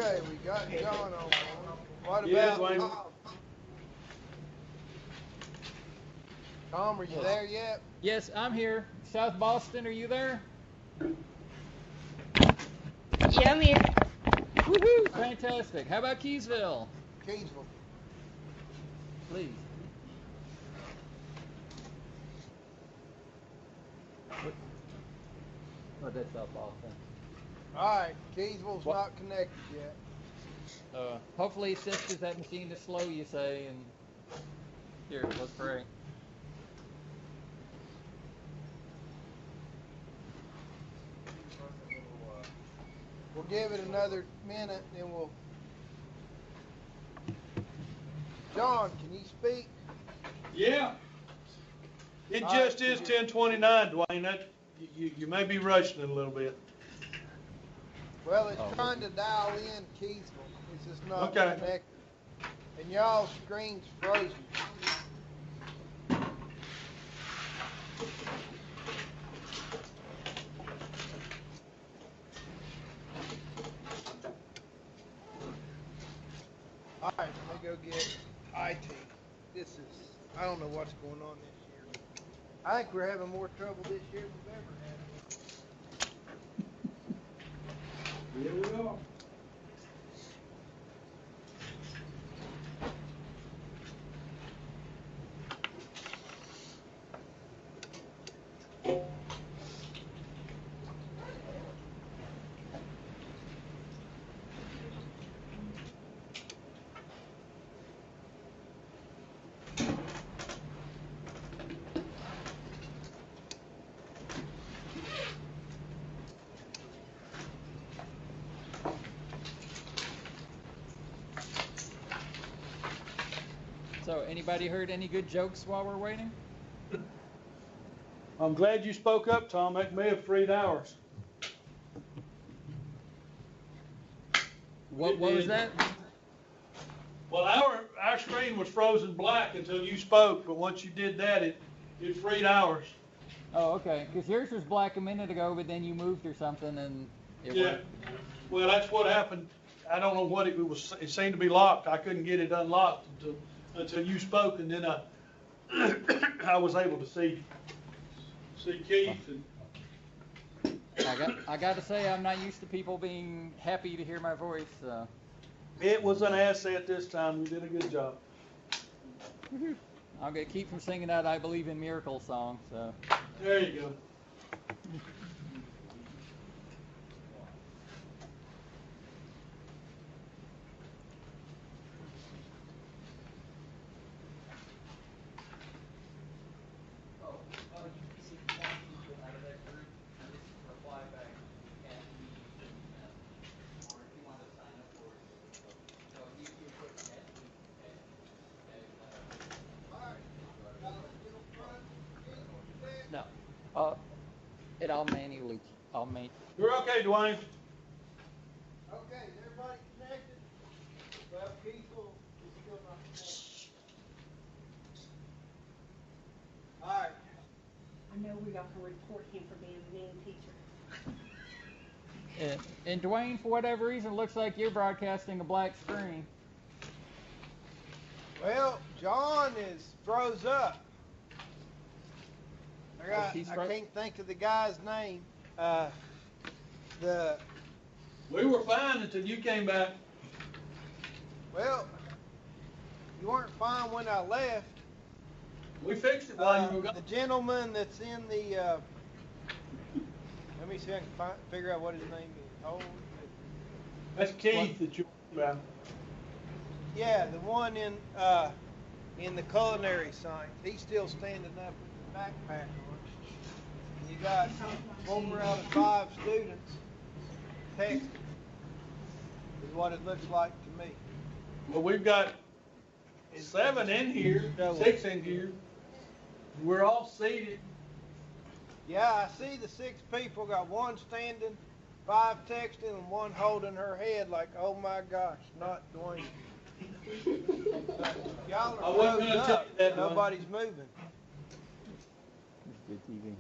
Okay, we got John on. What Yeah, about Dwayne. Tom? Tom, are you there yet? Yes, I'm here. South Boston, are you there? Yeah, I'm here. Woohoo! Fantastic. How about Keysville? Keysville. Please. Oh, that's South Boston. Alright, Keysville's What? not connected yet. Hopefully it says because that machine is slow, you say, and here, let's pray. We'll give it another minute, then we'll... John, can you speak? Yeah. It All just right, is could you- 10:29, Dwayne. That you may be rushing it a little bit. Well, it's trying to dial in Keysville. It's just not Okay. connected. And y'all's screen's frozen. Alright, let me go get IT. This is, I don't know what's going on this year. I think we're having more trouble this year than we've ever had. Here we go. So, anybody heard any good jokes while we're waiting? I'm glad you spoke up, Tom. That may have freed hours. What was that? Well, our screen was frozen black until you spoke, but once you did that, it freed hours. Oh, okay. Because yours was black a minute ago, but then you moved or something, and it Yeah. worked. Well, that's what happened. I don't know what it was. It seemed to be locked. I couldn't get it unlocked until you spoke, and then I was able to see Keith. And I got to say, I'm not used to people being happy to hear my voice. So. it was an asset this time. You did a good job. I'm gonna keep from singing that "I Believe in Miracles" song. So. There you go. No. I'll manually. You're okay, Dwayne. Okay, is everybody connected? Well, Keysville is still not connected. Alright. I know we all can report him for being a mean teacher. And Dwayne, for whatever reason, looks like you're broadcasting a black screen. Well, John froze up. I can't think of the guy's name. We were fine until you came back. Well, you weren't fine when I left. We fixed it while you were gone. The gentleman that's in the, let me see if I can figure out what his name is. Oh, That's Keith that you were about. yeah, the one in the culinary science. He's still standing up with the backpack on. And you got 4 out of 5 students texting. Is what it looks like to me. Well, we've got 7 in here, 6 in here. We're all seated. Yeah, I see the 6 people. Got 1 standing, 5 texting, and 1 holding her head like, oh my gosh, not Dwayne. Y'all I are wasn't frozen gonna tell up. you that, Dwayne. Nobody's moving. It's good TV.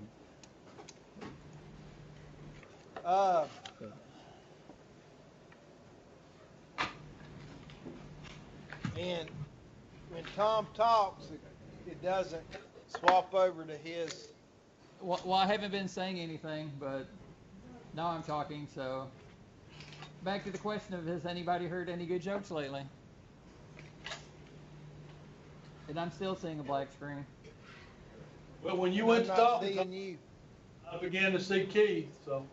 And when Tom talks, it doesn't swap over to his. Well, I haven't been saying anything, but now I'm talking, so back to the question of has anybody heard any good jokes lately? And I'm still seeing a black screen. Well, when you I'm went to not talk, seeing you. I began to see Keith, so.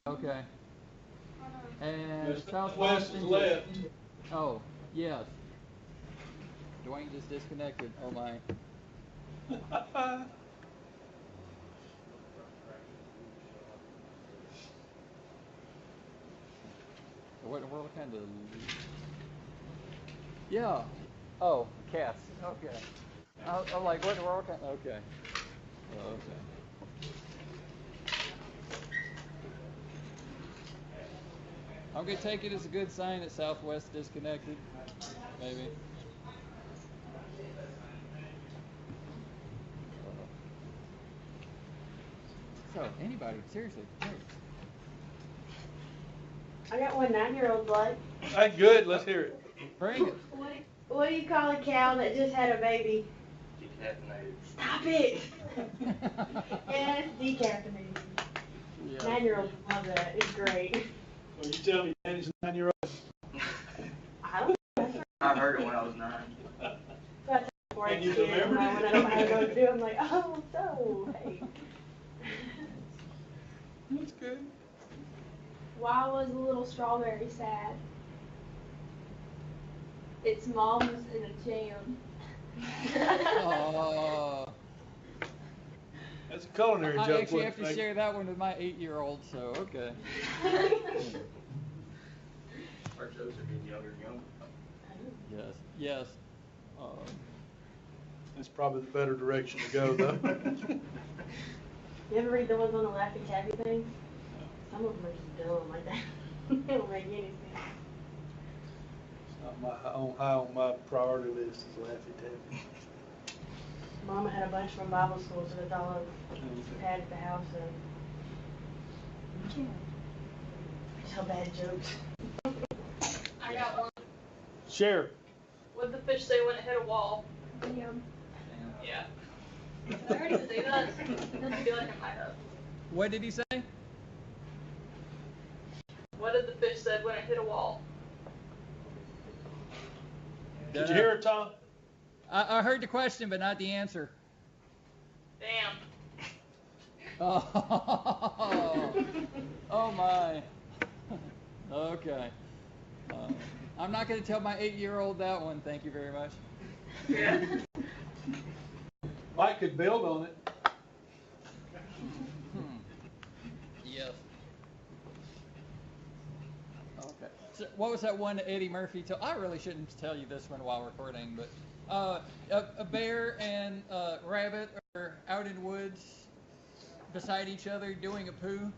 Okay. And Yes, Southwest is is left. Oh, yes. Dwayne just disconnected. Oh my. What in the world kind of? Yeah. Oh, cats. Okay. I'm like, what in the world kind? Okay. Oh, okay. I'm gonna take it as a good sign that Southwest disconnected. Maybe. So, anybody, seriously, jokes. I got one 9-year-old blood. That's good, let's hear it. Bring it. What do you call a cow that just had a baby? Decaffeinated. Stop it! Yes, decaffeinated. Yeah. 9-year-olds love that. It's great. So you tell me Danny's a 9-year-old? I don't know. I heard it when I was 9. That's why And you it's weird. remembered it? When I don't know how to go to do, I'm like, oh, so, hey. That's good. Why was the little strawberry sad? Its mom was in a jam. Oh. That's a culinary I joke. actually have to wasn't it? share that one with my 8-year-old, so okay. Our jokes are getting younger and younger. Yes, yes. That's probably the better direction to go, though. You ever read the ones on the Laffy Taffy thing? Some of them are just dumb like that. They don't make any sense. It's not high on my priority list is Laffy Taffy. Mama had a bunch from Bible school, so that's all I've had at the house. And tell bad jokes. I got one. Share. What did the fish say when it hit a wall? Damn. Yeah. I heard him say that. It doesn't feel like in my head. What did he say? What did the fish say when it hit a wall? Did you hear it, Tom? I heard the question, but not the answer. Damn. Oh, oh my. Okay. I'm not going to tell my 8-year-old that one. Thank you very much. Yeah. Mike could build on it. Yes. Okay. So what was that one that Eddie Murphy told? I really shouldn't tell you this one while recording, but a bear and a rabbit are out in the woods beside each other doing a poo,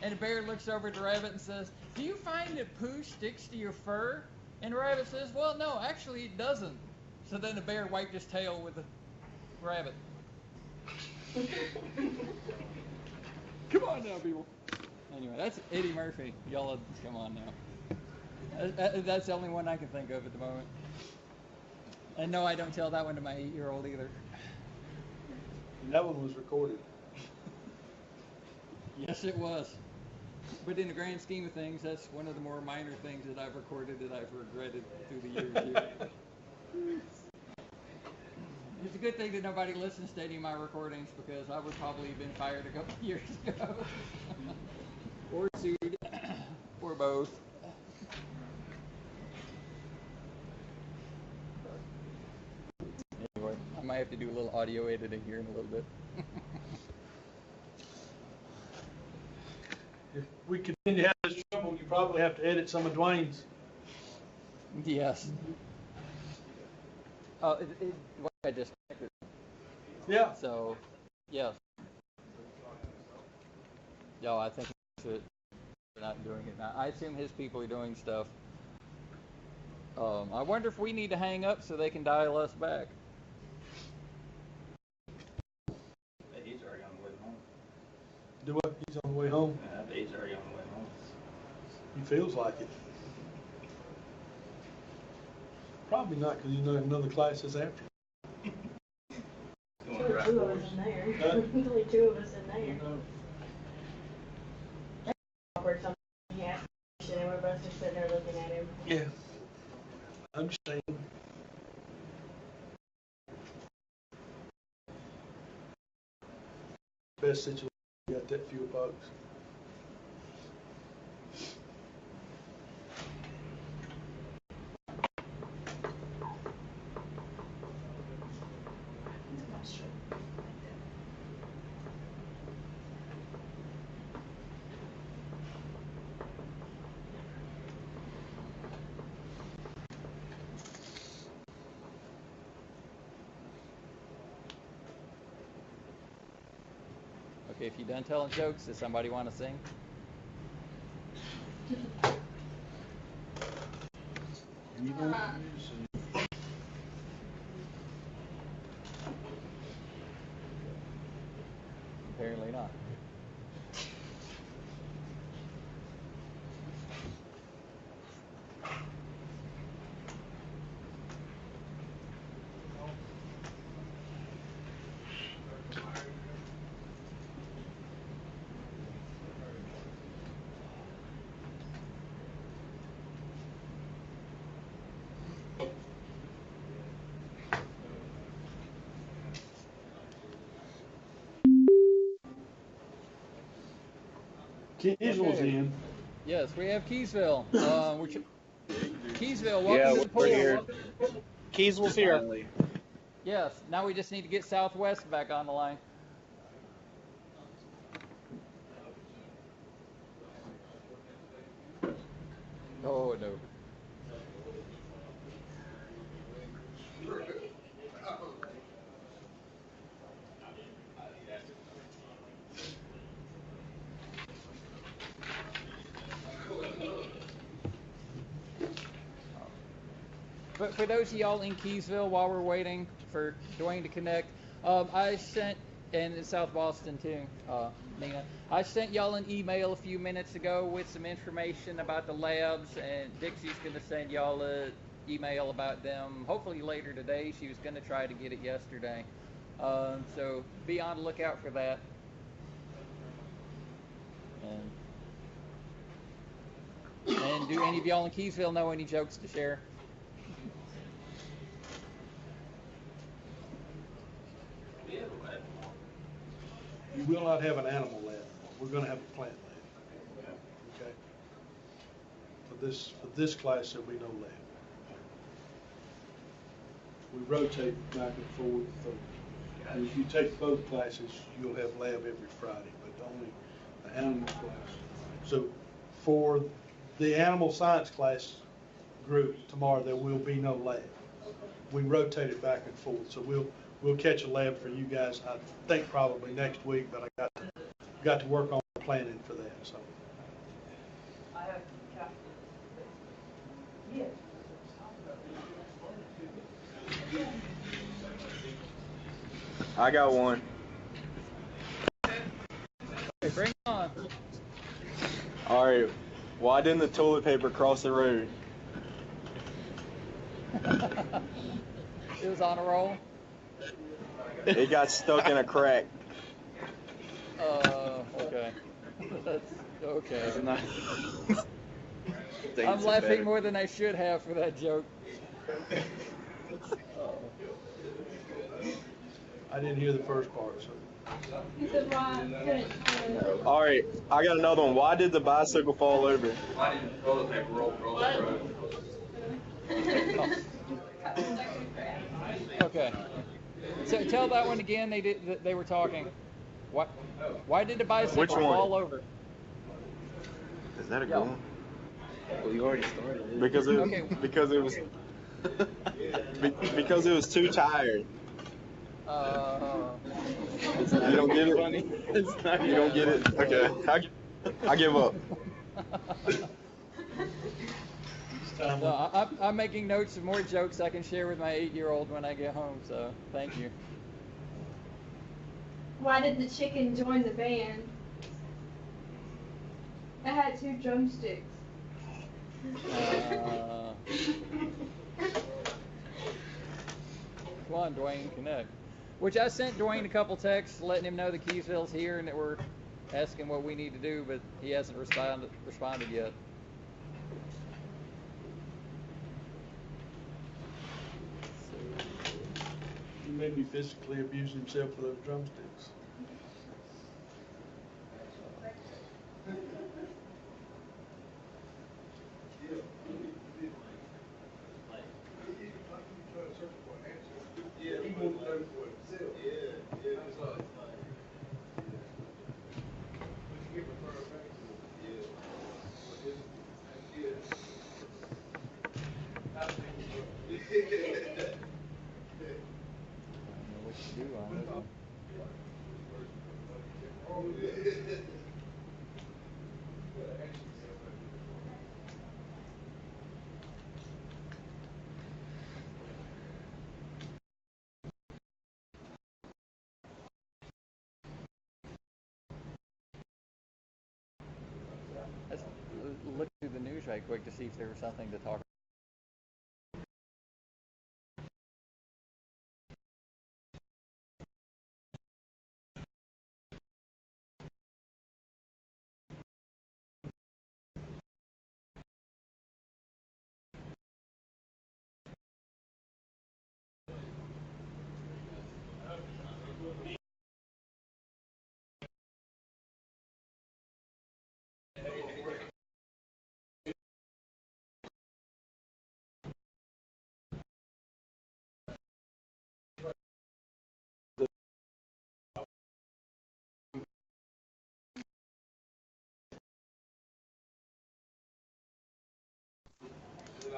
and the bear looks over at the rabbit and says, "Do you find that poo sticks to your fur?" And the rabbit says, "Well, no, actually it doesn't." So then the bear wiped his tail with the rabbit. Come on now, people. Anyway, that's Eddie Murphy. Y'all, come on now. That's the only one I can think of at the moment. And no, I don't tell that one to my 8-year-old either. And that one was recorded. Yes, it was. But in the grand scheme of things, that's one of the more minor things that I've recorded that I've regretted through the years here. It's a good thing that nobody listens to any of my recordings because I would probably have been fired a couple of years ago. Or sued. Or both. Anyway, I might have to do a little audio editing here in a little bit. If we continue to have this trouble, you probably have to edit some of Dwayne's. Yes. Oh, I just connected. Yeah. So, yes. No, I think we're not doing it now. I assume his people are doing stuff. I wonder if we need to hang up so they can dial us back. He's already on the way home. Do what? He's on the way home. Yeah, he's already on the way home. He feels like it. Probably not, because you know another class is after. There's only two of us in there. Huh? There's only two of us in there. You know. Awkward something. He asked a question and we're both just sitting there looking at him. Yeah. I'm just saying. Best situation, you got that few bucks. Okay, if you're done telling jokes, does somebody want to sing? You know what it is, and Apparently not. Keysville's Okay. in. Yes, we have Keysville. Keysville, welcome Yeah, to the pool. we're here. Keysville's here. Yes, now we just need to get Southwest back on the line. Oh no. But for those of y'all in Keysville, while we're waiting for Dwayne to connect, I sent, and in South Boston too, Nina, I sent y'all an email a few minutes ago with some information about the labs, and Dixie's going to send y'all an email about them hopefully later today. She was going to try to get it yesterday. So be on the lookout for that. And do any of y'all in Keysville know any jokes to share? You will not have an animal lab. We're going to have a plant lab. Okay. For this class, there'll be no lab. We rotate back and forth. So if you take both classes, you'll have lab every Friday, but only the animal class. So for the animal science class group tomorrow, there will be no lab. We rotate it back and forth, so we'll catch a lab for you guys. I think probably next week, but I got to work on planning for that. So. I have yes. I got one. Okay, bring it on. All right. Why didn't the toilet paper cross the road? It was on a roll. It got stuck in a crack. Okay. That's okay. It's not. I'm laughing more than I should have for that joke. I didn't hear the first part, so. He said, why? All right. I got another one. Why did the bicycle fall over? Why didn't the toilet paper roll across the road? Okay. So tell that one again. They were talking. What? Why did the bicycle Which one? fall over? Is that a Yeah. good one? Well, you already started. Because it Okay. because it was because it was too tired. You don't get it? You don't get it? Okay. I give up. No, I'm making notes of more jokes I can share with my 8-year-old when I get home. So thank you. Why did the chicken join the band? It had 2 drumsticks. on, Dwayne, connect. Which I sent Dwayne a couple texts letting him know the Keysville's here and that we're asking what we need to do, but he hasn't responded yet. He may be physically abusing himself with those drumsticks. Let's look through the news right quick to see if there was something to talk about.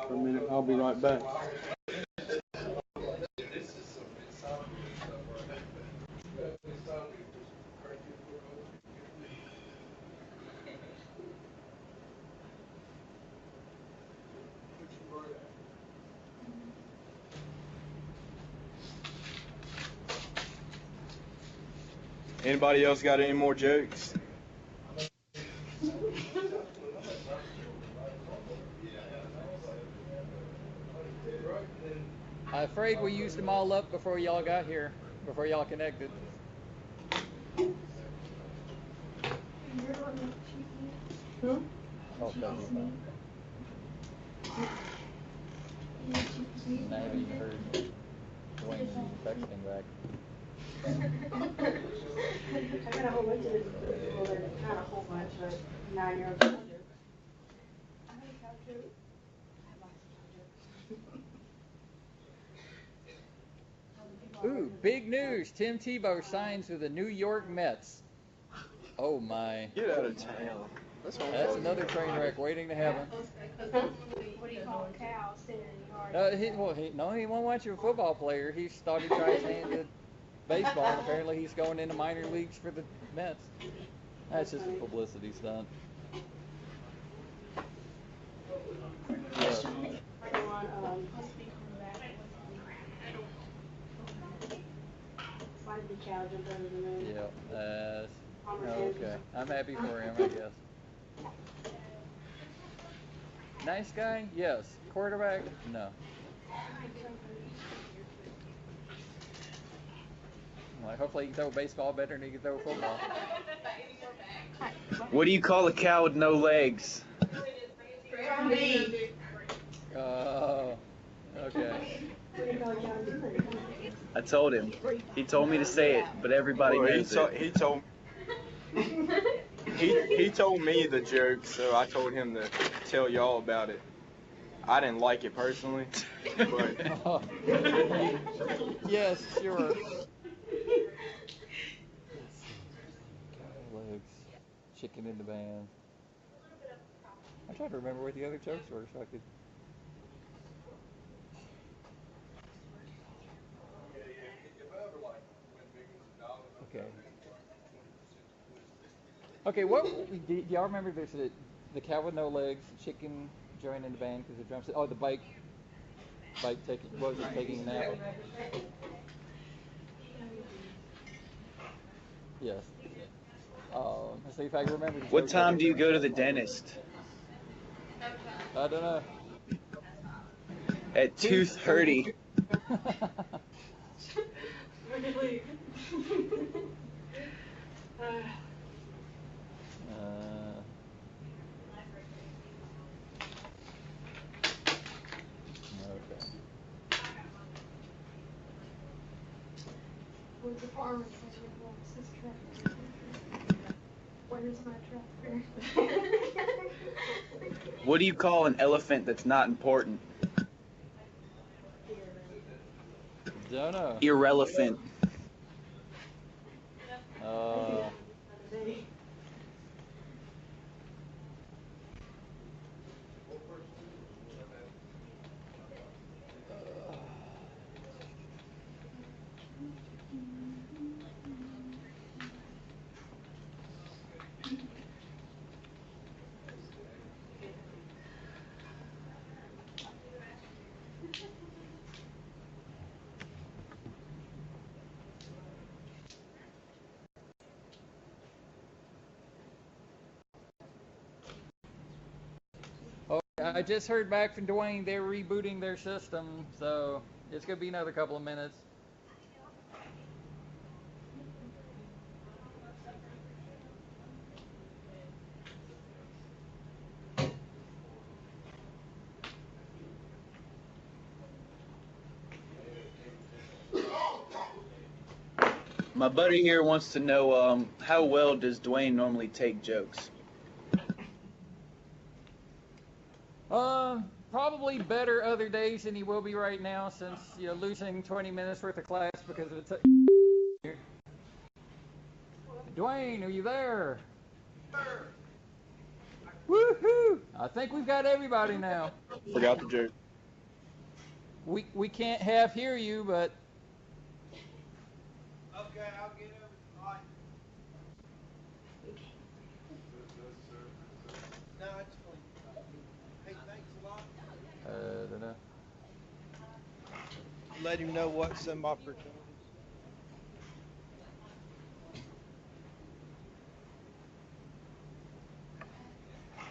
For a minute, I'll be right back. Anybody else got any more jokes? I'm afraid we used them all up before y'all got here, before y'all connected. Hmm? Oh, that'd be fun. And I haven't even heard Dwayne even texting back. I got a whole bunch of this, well, not a whole bunch, but 9-year-old cow jokes. I have a cow joke. I have lots of cow jokes. Ooh, big news! Tim Tebow signs with the New York Mets. Oh my. Get out of town. That's another train wreck waiting to happen. What do you call a cow sitting in the yard? He won't want you a football player. He thought he tried his hand at baseball, and apparently he's going into minor leagues for the Mets. That's just a publicity stunt. Yeah. Why did the cow jump over the moon? Yeah. Okay. I'm happy for him, I guess. Nice guy? Yes. Quarterback? No. Well, hopefully he can throw baseball better than he can throw football. What do you call a cow with no legs? Oh. Okay. I told him. He told me to say it, but everybody Well, knows it. He told me the joke, so I told him to tell y'all about it. I didn't like it personally, but Yes, sure. Legs, chicken in the band. I tried to remember what the other jokes were, so I could. Okay. Okay, what do y'all remember? There's the cow with no legs, chicken joining the band because the drums. Oh, the bike taking taking a nap. Yes. Let's see if I can remember. What time do you go to the dentist? I don't know. At 2:30. when they leave. Okay. With the farmer says he wants his tractor. Where's my tractor? What do you call an elephant that's not important? Don't know. Irrelevant. Oh, I just heard back from Dwayne. They're rebooting their system, so it's gonna be another couple of minutes. My buddy here wants to know how well does Dwayne normally take jokes? Probably better other days than he will be right now, since losing 20 minutes worth of class because of it. Dwayne, are you there? Woohoo! I think we've got everybody now. Forgot the joke. We can't half hear you, but Okay, I'll get over to mine. No, it's fine. Hey, thanks a lot. I don't know. Let him know what some opportunities.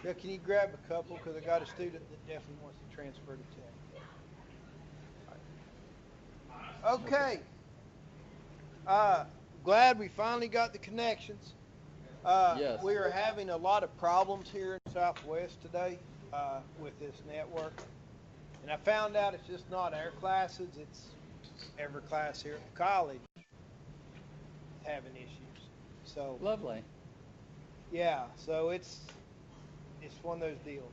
Yeah, can you grab a couple? Because I got a student that definitely wants to transfer to tech. Okay. Glad we finally got the connections. Yes. We are having a lot of problems here in Southwest today with this network. And I found out it's just not our classes, it's every class here at the college having issues. So Lovely. yeah, so it's one of those deals.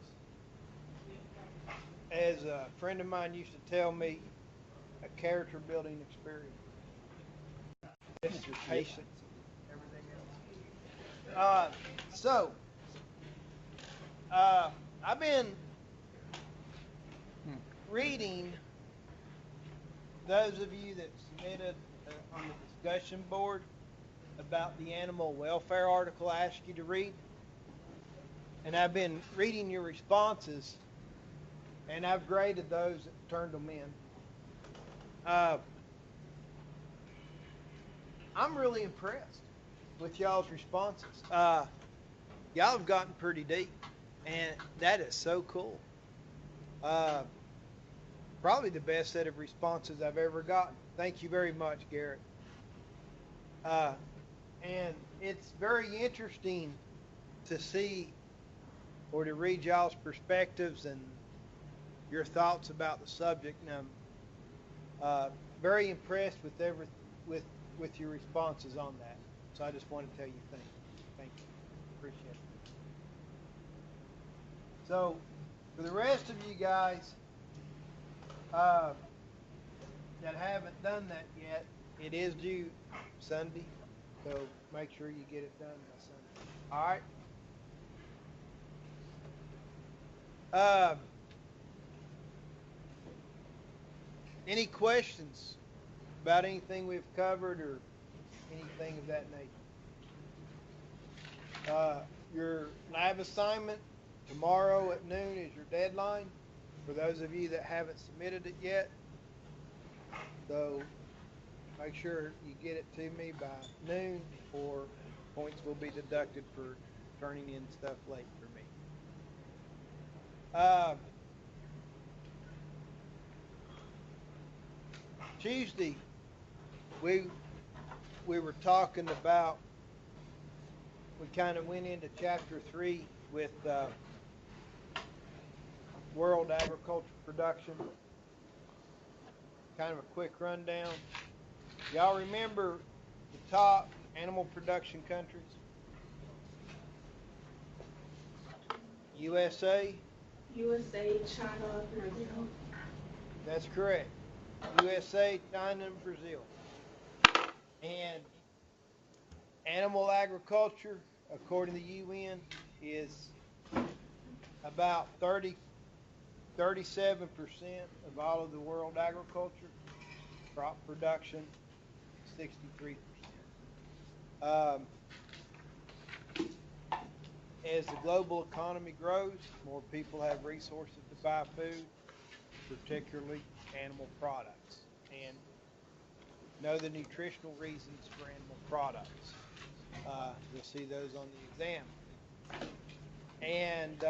As a friend of mine used to tell me, a character building experience. Just your patience and everything else. I've been reading those of you that submitted on the discussion board about the animal welfare article I asked you to read. And I've been reading your responses, and I've graded those that turned them in. I'm really impressed with y'all's responses. Y'all have gotten pretty deep, and that is so cool. Probably the best set of responses I've ever gotten. Thank you very much, Garrett. And it's very interesting to see or to read y'all's perspectives and your thoughts about the subject. And I'm very impressed with with your responses on that. So I just want to tell you thank you. Appreciate it. So for the rest of you guys that haven't done that yet, it is due Sunday. So make sure you get it done by Sunday. All right. Any questions about anything we've covered or anything of that nature? Your lab assignment tomorrow at noon is your deadline for those of you that haven't submitted it yet. So make sure you get it to me by noon, or points will be deducted for turning in stuff late for me. Tuesday, we we were talking about, we kind of went into chapter 3 with world agriculture production. Kind of a quick rundown. Y'all remember the top animal production countries? USA? USA, China, Brazil. That's correct. USA, China, and Brazil. And animal agriculture, according to the UN, is about 37% of all of the world agriculture. Crop production, 63%. As the global economy grows, more people have resources to buy food, particularly animal products, and know the nutritional reasons for animal products. You'll see those on the exam. And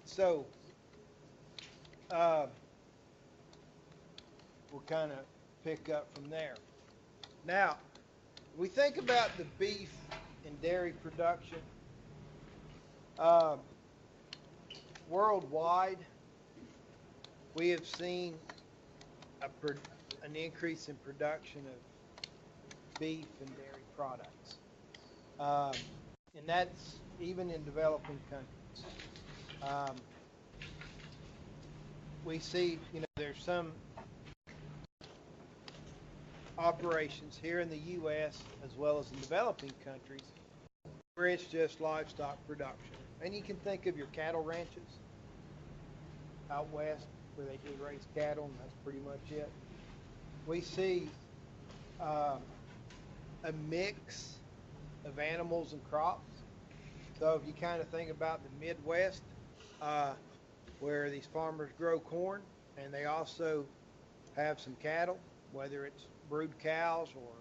so we'll kind of pick up from there. Now, we think about the beef and dairy production worldwide. We have seen an increase in production of beef and dairy products, and that's even in developing countries. We see, there's some operations here in the U.S. as well as in developing countries where it's just livestock production. And you can think of your cattle ranches out west where they do raise cattle, and that's pretty much it. We see a mix of animals and crops. So if you kind of think about the Midwest, where these farmers grow corn, and they also have some cattle, whether it's brood cows or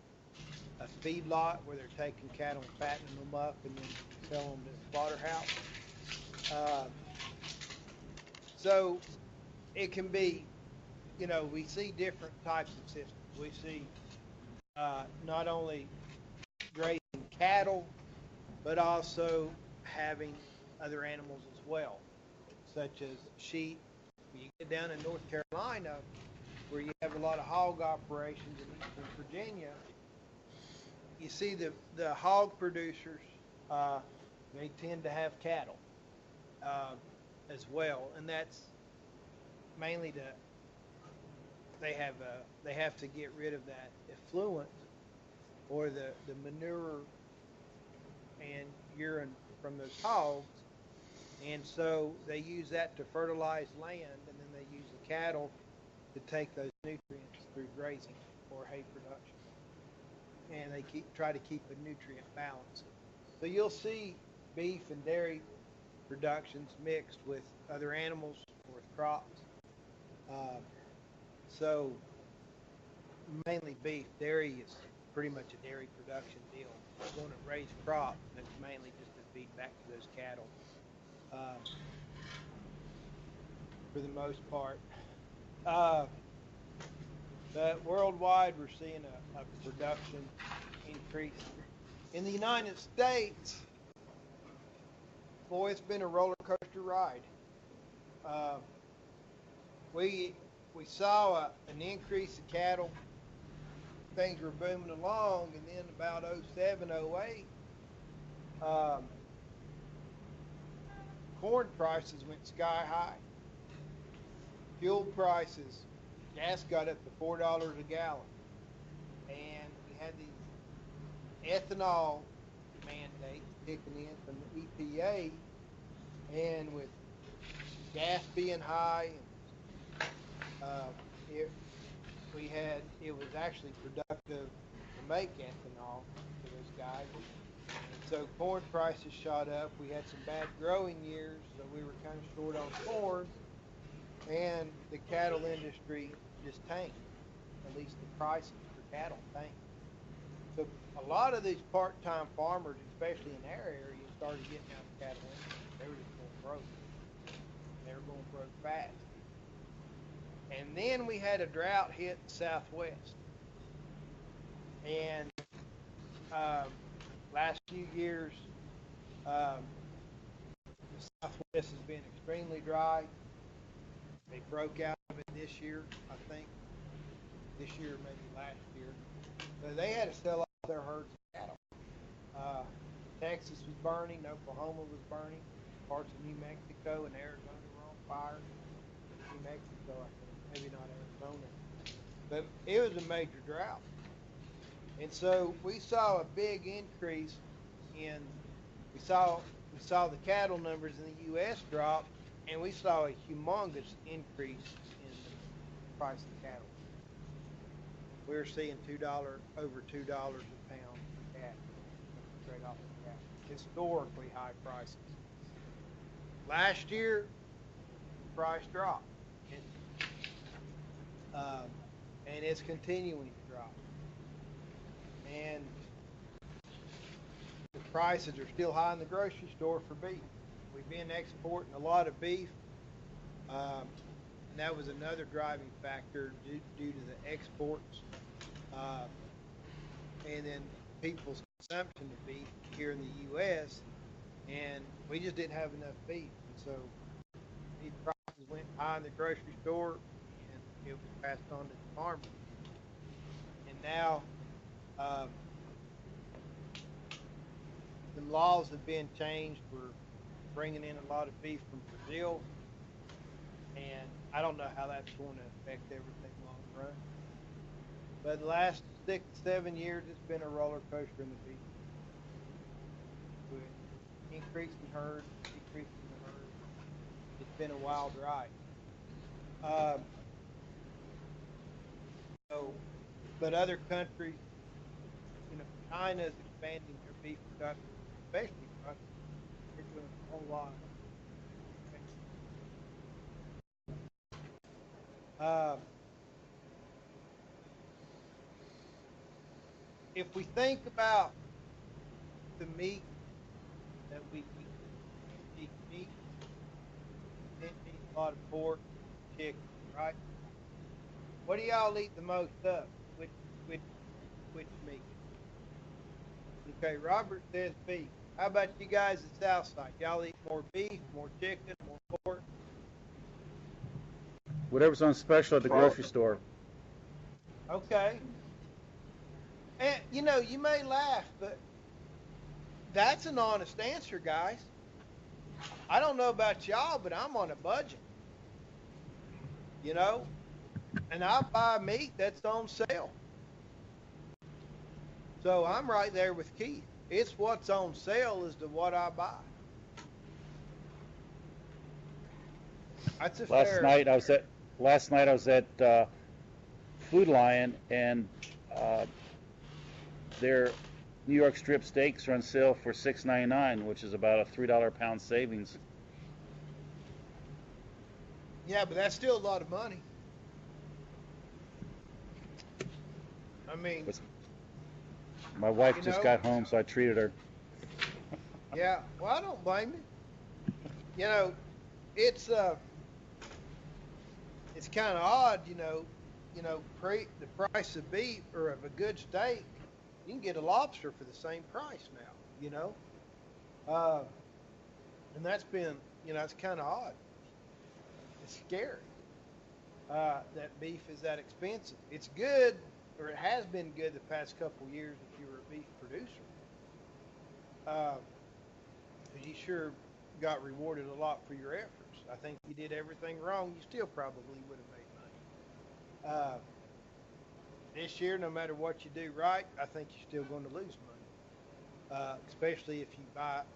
a feedlot where they're taking cattle and fattening them up and then selling them to the slaughterhouse. So it can be, we see different types of systems. We see not only grazing cattle, but also having other animals as well, such as sheep. When you get down in North Carolina, where you have a lot of hog operations in eastern Virginia, you see the hog producers, they tend to have cattle as well, and that's mainly they have to get rid of that effluent or the manure and urine from those hogs, and so they use that to fertilize land, and then they use the cattle to take those nutrients through grazing or hay production, and they try to keep a nutrient balance. So you'll see beef and dairy productions mixed with other animals or with crops. So mainly beef. Dairy is pretty much a dairy production deal. It's going to raise crop, but it's mainly just to feed back to those cattle for the most part. But worldwide, we're seeing a production increase. In the United States, boy, it's been a roller coaster ride. We saw an increase of cattle. Things were booming along, and then about 07, 08, corn prices went sky high. Fuel prices, gas got up to $4 a gallon, and we had these ethanol mandates kicking in from the EPA, and with gas being high, it was actually productive to make ethanol for those guys. And so corn prices shot up. We had some bad growing years, so we were kind of short on corn, and the cattle industry just tanked. At least the prices for cattle tanked. So a lot of these part-time farmers, especially in our area, started getting out of the cattle industry. They were just going broke. They were going broke fast. And then we had a drought hit the Southwest. And last few years, the Southwest has been extremely dry. They broke out of it this year, I think. This year, maybe last year. But they had to sell off their herds of cattle. Texas was burning, Oklahoma was burning, parts of New Mexico and Arizona were on fire. New Mexico, I think, maybe not Arizona. But it was a major drought. And so we saw a big increase in, we saw the cattle numbers in the U.S. drop, and we saw a humongous increase in the price of cattle. We're seeing over $2 a pound for cattle, straight off the cattle. Historically high prices. Last year, the price dropped, and it's continuing to drop. And the prices are still high in the grocery store for beef. We've been exporting a lot of beef, and that was another driving factor due to the exports, and then people's consumption of beef here in the U.S., and we just didn't have enough beef. And so beef prices went high in the grocery store, and it was passed on to the farmers. And now the laws have been changed for bringing in a lot of beef from Brazil, and I don't know how that's going to affect everything long run. But the last 6 to 7 years, it's been a roller coaster in the beef. With increasing herd, decreasing the herd, it's been a wild ride. But other countries, China is expanding their beef production, especially Russia. They're doing a whole lot. If we think about the meat that we eat, meat, we eat a lot of pork, chicken, right? What do y'all eat the most of? Which meat? Okay, Robert says beef. How about you guys at Southside? Y'all eat more beef, more chicken, more pork? Whatever's on special at the grocery store. Okay. And, you may laugh, but that's an honest answer, guys. I don't know about y'all, but I'm on a budget. And I buy meat that's on sale. So I'm right there with Keith. It's what's on sale as to what I buy. That's a Last night I was at Food Lion, and their New York strip steaks are on sale for $6.99, which is about a $3 a pound savings. Yeah, but that's still a lot of money. I mean, my wife just got home, so I treated her. Yeah, well, I don't blame you. It's kind of odd, the price of beef or of a good steak, you can get a lobster for the same price now, and that's been, it's kind of odd. It's scary that beef is that expensive. It's good, or it has been good the past couple years if you were a beef producer. You sure got rewarded a lot for your efforts. I think if you did everything wrong, you still probably would have made money. This year, no matter what you do right, I think you're still going to lose money. Especially if you bought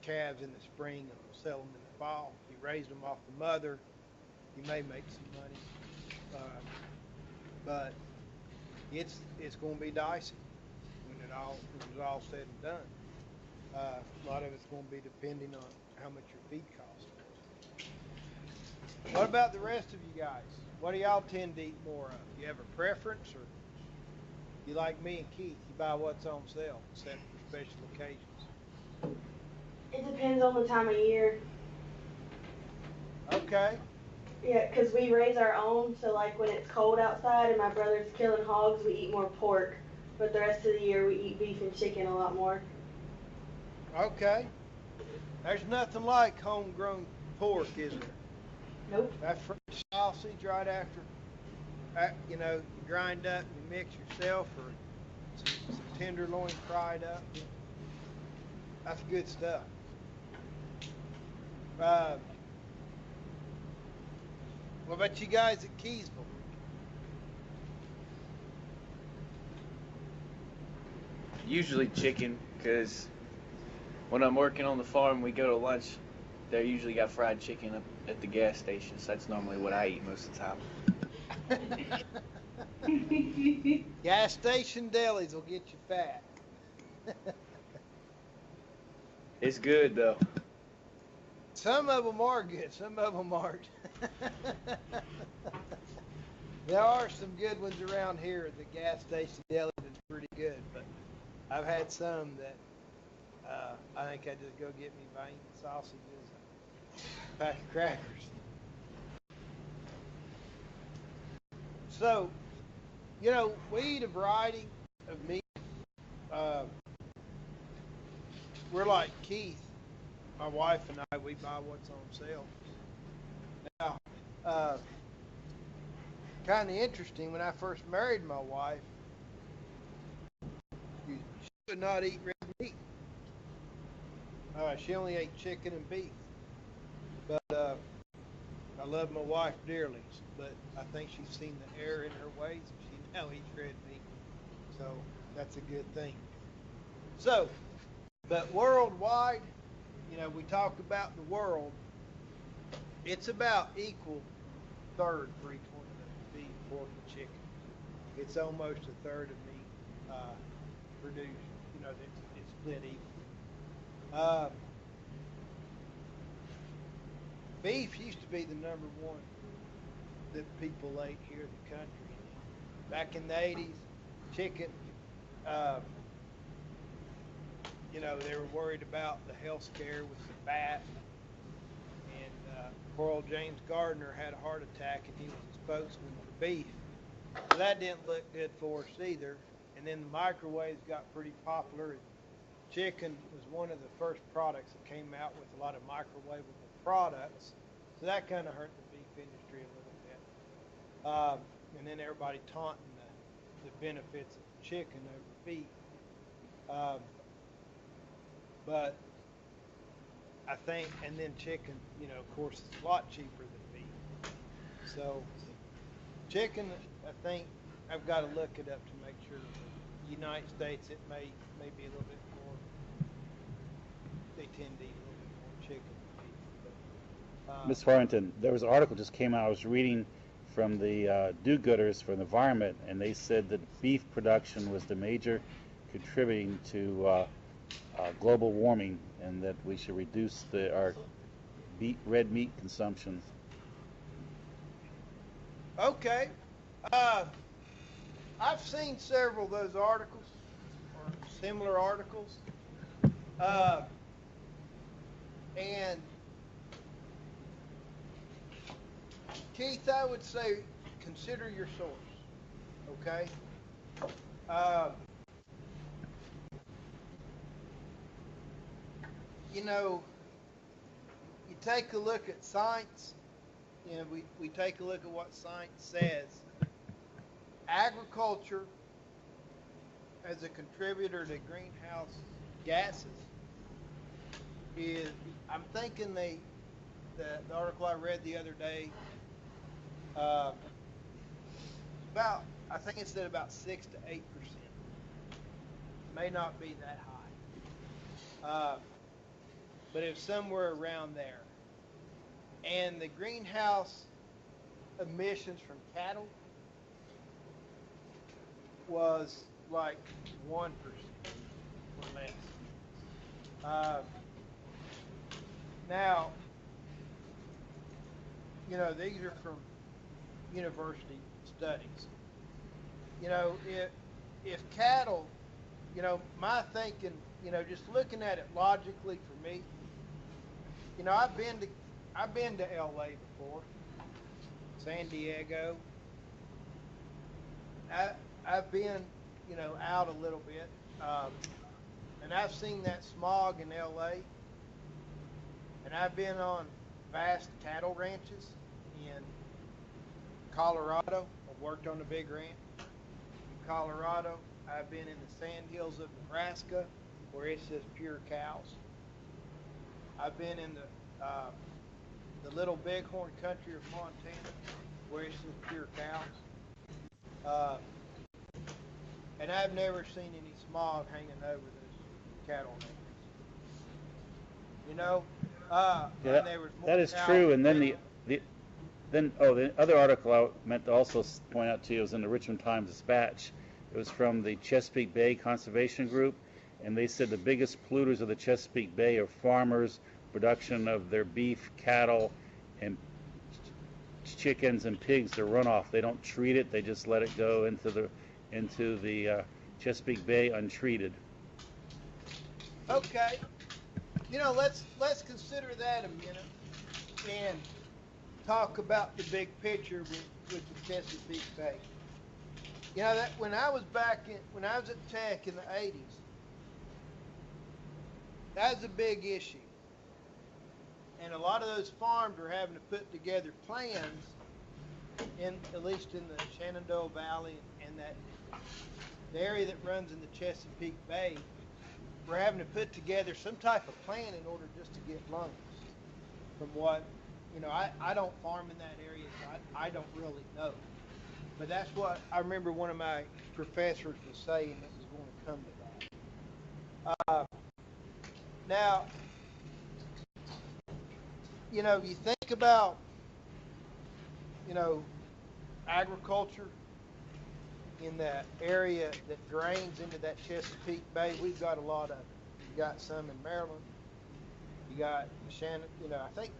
calves in the spring and sell them in the fall. If you raised them off the mother, you may make some money. But it's going to be dicey when it's all said and done. A lot of it's going to be depending on how much your feed costs. What about the rest of you guys? What do y'all tend to eat more of? You have a preference, or you like me and Keith, you buy what's on sale, except for special occasions? It depends on the time of year. Okay. Yeah, 'cause we raise our own, so like when it's cold outside and my brother's killing hogs, we eat more pork. But the rest of the year we eat beef and chicken a lot more. Okay. There's nothing like homegrown pork, is there? Nope. That fresh sausage right after, you know, you grind up and you mix yourself, or some tenderloin fried up. That's good stuff. What about you guys at Keysville? Usually chicken, because when I'm working on the farm, we go to lunch. They usually got fried chicken up at the gas station, so that's normally what I eat most of the time. Gas station delis will get you fat. It's good though. Some of them are good, some of them aren't. There are some good ones around here. The gas station deli is pretty good, but I've had some that I think I just go get me vein sausages and a pack of crackers. So, you know, we eat a variety of meat. We're like Keith, my wife and I, we buy what's on sale. Now, kind of interesting, when I first married my wife, she would not eat red meat. She only ate chicken and beef. But I love my wife dearly, but I think she's seen the error in her ways, and she now eats red meat. So that's a good thing. So, but worldwide, you know, we talk about the world, it's about equal third for each one of those: beef, pork, and chicken. It's almost a third of meat produced. You know, it's split equal. Beef used to be the number one that people ate here in the country. Back in the 80s, chicken, you know, they were worried about the health scare with the fat. And poor old James Gardner had a heart attack, and he was a spokesman for beef. So that didn't look good for us either. And then the microwaves got pretty popular. Chicken was one of the first products that came out with a lot of microwavable products. So that kind of hurt the beef industry a little bit. And then everybody taunting the benefits of chicken over beef. But I think, and then chicken, you know, of course, is a lot cheaper than beef. So chicken, I think, I've got to look it up to make sure that the United States, it may be a little bit more, they tend to eat a little bit more chicken than beef. But, Ms. Farrington, there was an article just came out. I was reading from the do-gooders for the environment, and they said that beef production was the major contributing to global warming, and that we should reduce our red meat consumption. okay. I've seen several of those articles, or similar articles. And Keith, I would say consider your source, okay? You know, you take a look at science, you know, we take a look at what science says. Agriculture as a contributor to greenhouse gases is, I'm thinking the article I read the other day, about, I think it said about 6 to 8%. May not be that high. But it's somewhere around there. And the greenhouse emissions from cattle was like 1% or less. Now, you know, these are from university studies. You know, if cattle, you know, my thinking, you know, just looking at it logically for me, you know, I've been to LA before, San Diego. I've been, out a little bit, and I've seen that smog in L.A. And I've been on vast cattle ranches in Colorado. I've worked on a big ranch in Colorado. I've been in the sand hills of Nebraska, where it's just pure cows. I've been in the little bighorn country of Montana, where it's just pure cows. And I've never seen any smog hanging over those cattle ranches. Yeah, and there was more that is cows true. And then than- the other article I meant to also point out to you was in the Richmond Times-Dispatch. It was from the Chesapeake Bay Conservation Group, and they said the biggest polluters of the Chesapeake Bay are farmers, production of their beef, cattle, and chickens and pigs. Their runoff. They don't treat it; they just let it go into the Chesapeake Bay untreated. Okay. Let's consider that a minute and talk about the big picture with the Chesapeake Bay. That when I was at Tech in the 80s, that was a big issue. And a lot of those farms were having to put together plans, at least in the Shenandoah Valley and the area that runs in the Chesapeake Bay, we're having to put together some type of plan in order just to get loans. From what, I don't farm in that area, so I don't really know. But that's what I remember one of my professors was saying that was going to come to that. Now, you think about, agriculture in that area that drains into that Chesapeake Bay. We've got a lot of it. You got some in Maryland. You got I think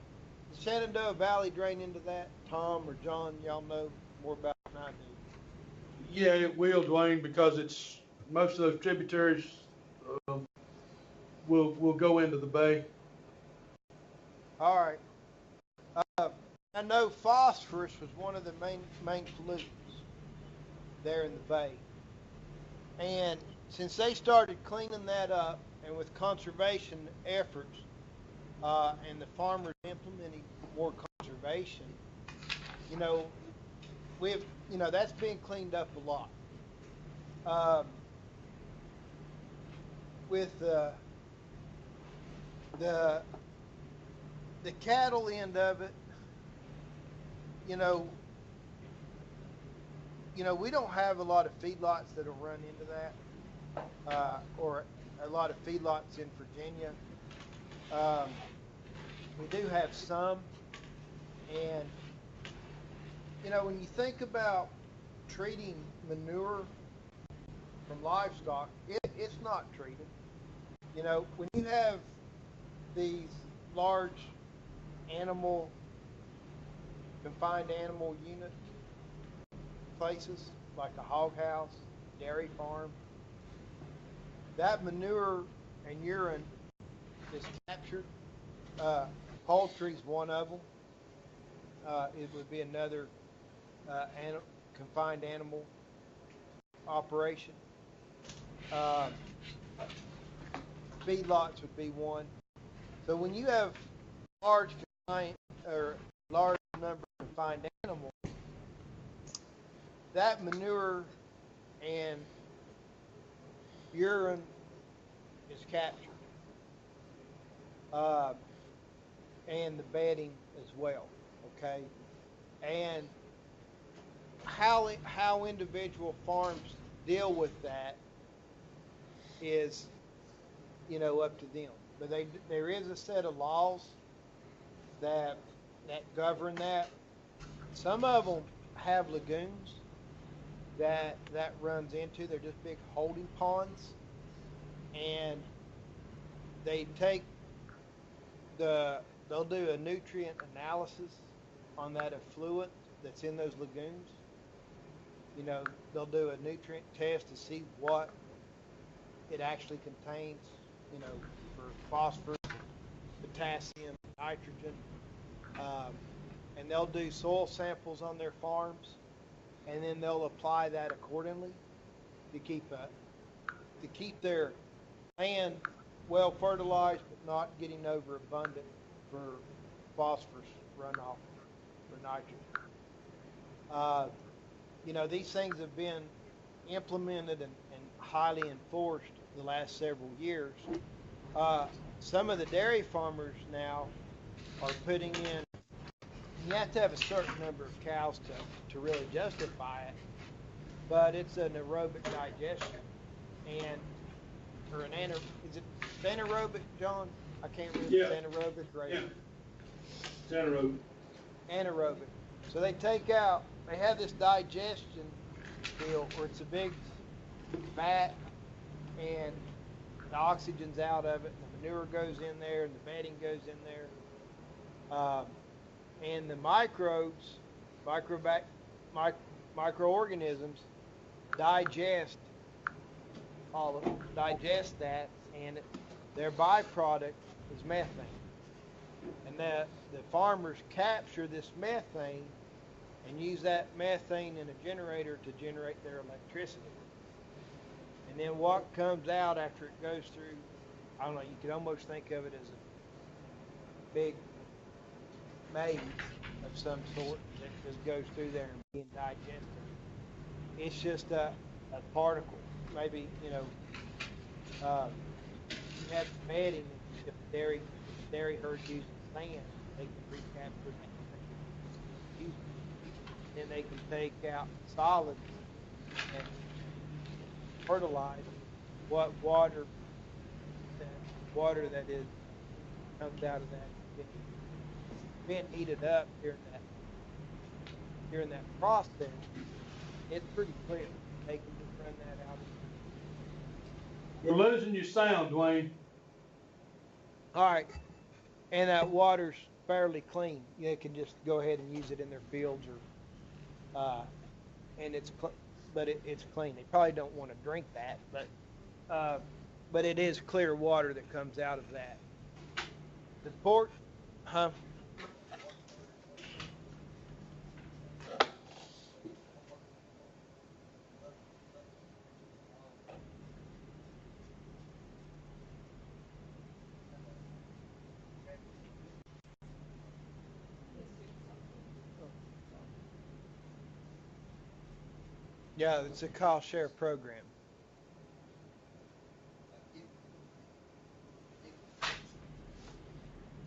the Shenandoah Valley drain into that. Tom or John, y'all know more about it than I do. Yeah, it will, Dwayne, because it's most of those tributaries will go into the bay. All right. I know phosphorus was one of the main pollutants there in the bay. And since they started cleaning that up, and with conservation efforts, and the farmers implementing more conservation, that's being cleaned up a lot. With the cattle end of it, we don't have a lot of feedlots that'll run into that, or a lot of feedlots in Virginia. We do have some, and when you think about treating manure from livestock, it's not treated. When you have these large confined animal unit places like a hog house, dairy farm, that manure and urine is captured. Poultry's one of them. It would be another confined animal operation. Feedlots would be one. So when you have large number of confined animals, that manure and urine is captured, and the bedding as well. Okay, and how individual farms deal with that is, up to them. But there is a set of laws that govern that. Some of them have lagoons that runs into. They're just big holding ponds, and they'll do a nutrient analysis on that effluent that's in those lagoons. They'll do a nutrient test to see what it actually contains, for phosphorus, potassium, nitrogen, and and they'll do soil samples on their farms, and then they'll apply that accordingly to keep their land well fertilized, but not getting overabundant for phosphorus runoff for nitrogen. These things have been implemented and highly enforced the last several years. Some of the dairy farmers now are putting in, you have to have a certain number of cows to really justify it, but it's an aerobic digestion, is it anaerobic, John? I can't remember if it's anaerobic or Yeah. It's anaerobic. anaerobic. So they have this digestion deal where it's a big vat and the oxygen's out of it, and the manure goes in there, and the bedding goes in there, and the microorganisms digest that, and their byproduct is methane. And the farmers capture this methane and use that methane in a generator to generate their electricity. And then what comes out after it goes through, I don't know, you could almost think of it as a big maze of some sort that just goes through there and being digested. It's just a particle. Maybe, you have bedding, if the dairy herd uses sand, they can recapture that. Then they can take out solids and fertilize what water that is comes out of that. It's being heated up during that process. It's pretty clear. They can just run that out. We're losing your sound, Dwayne. All right, and that water's fairly clean. You can just go ahead and use it in their fields, and it's clean. They probably don't want to drink that, but it is clear water that comes out of that. The port, huh? Yeah, it's a cost share program.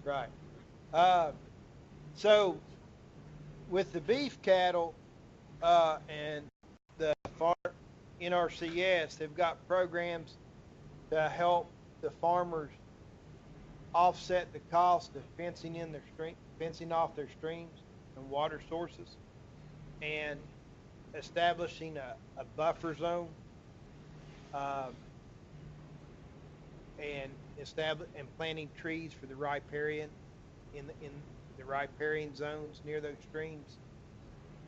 Right. So with the beef cattle and the NRCS, they've got programs to help the farmers offset the cost of fencing off their streams and water sources, and establishing a buffer zone, and planting trees for the riparian in the riparian zones near those streams,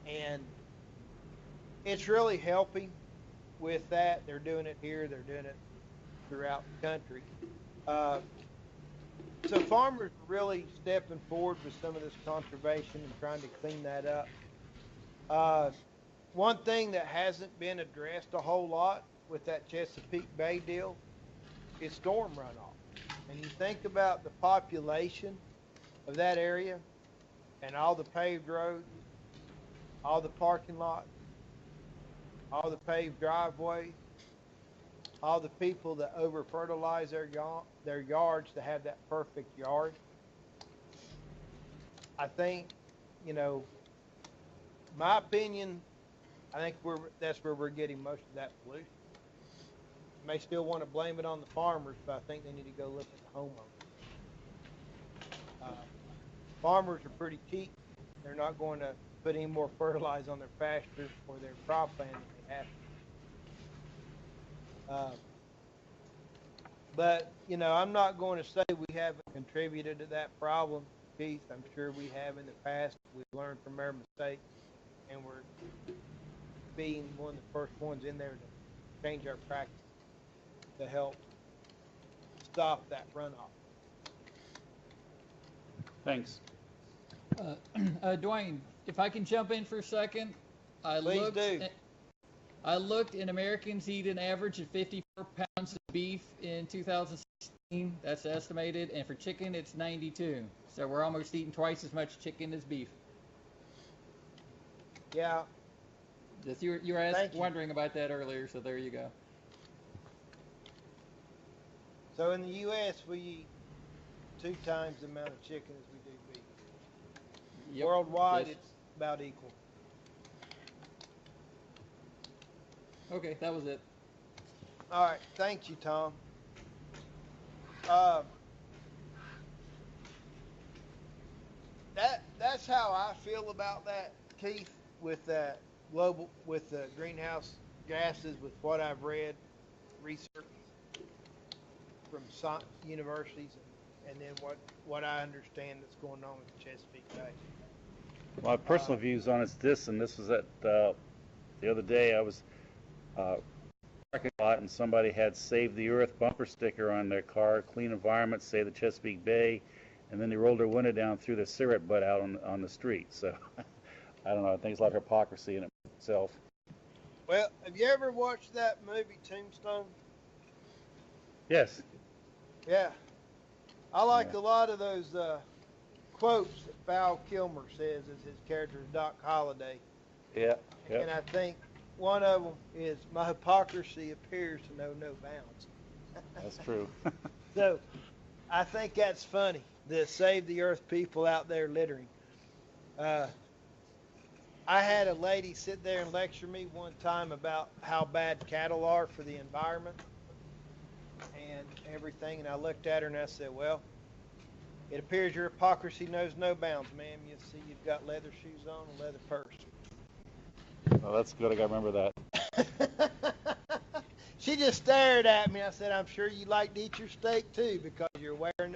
and it's really helping with that. They're doing it here. They're doing it throughout the country. So farmers are really stepping forward with some of this conservation and trying to clean that up. One thing that hasn't been addressed a whole lot with that Chesapeake Bay deal is storm runoff. And you think about the population of that area and all the paved roads, all the parking lots, all the paved driveways, all the people that over-fertilize their yards to have that perfect yard. I think, my opinion, I think that's where we're getting most of that pollution. You may still want to blame it on the farmers, but I think they need to go look at the homeowners. Farmers are pretty cheap. They're not going to put any more fertilizer on their pasture or their cropland than they have to. But, I'm not going to say we haven't contributed to that problem, Keith. I'm sure we have in the past. We've learned from our mistakes, and we're being one of the first ones in there to change our practice to help stop that runoff. Thanks. Dwayne, if I can jump in for a second, I Please looked. do. I looked, and Americans eat an average of 54 pounds of beef in 2016. That's estimated, and for chicken, it's 92. So we're almost eating twice as much chicken as beef. Yeah. Just you were wondering about that earlier, so there you go. So in the U.S., we eat 2 times the amount of chicken as we do beef. Yep. Worldwide, Yes. it's about equal. Okay, that was it. All right, thank you, Tom. That's how I feel about that, Keith, with that with the greenhouse gases, with what I've read, research from universities, and then what I understand that's going on with the Chesapeake Bay. My personal views on it's this, and this was at the other day. I was parking lot, and somebody had "Save the Earth" bumper sticker on their car, "Clean environment, save the Chesapeake Bay," and then they rolled their window down, threw their cigarette butt out on the street. So I don't know. I think it's a lot of hypocrisy in itself. Well, have you ever watched that movie Tombstone? Yes. Yeah. I like a lot of those quotes that Val Kilmer says as his character Doc Holliday. Yeah. And I think one of them is, "My hypocrisy appears to know no bounds." That's true. So I think that's funny, the Save the Earth people out there littering. I had a lady sit there and lecture me one time about how bad cattle are for the environment and everything, and I looked at her and I said, "Well, it appears your hypocrisy knows no bounds, ma'am. You see you've got leather shoes on and a leather purse." Well, that's good. I got to remember that. She just stared at me. I said, "I'm sure you like to eat your steak too because you're wearing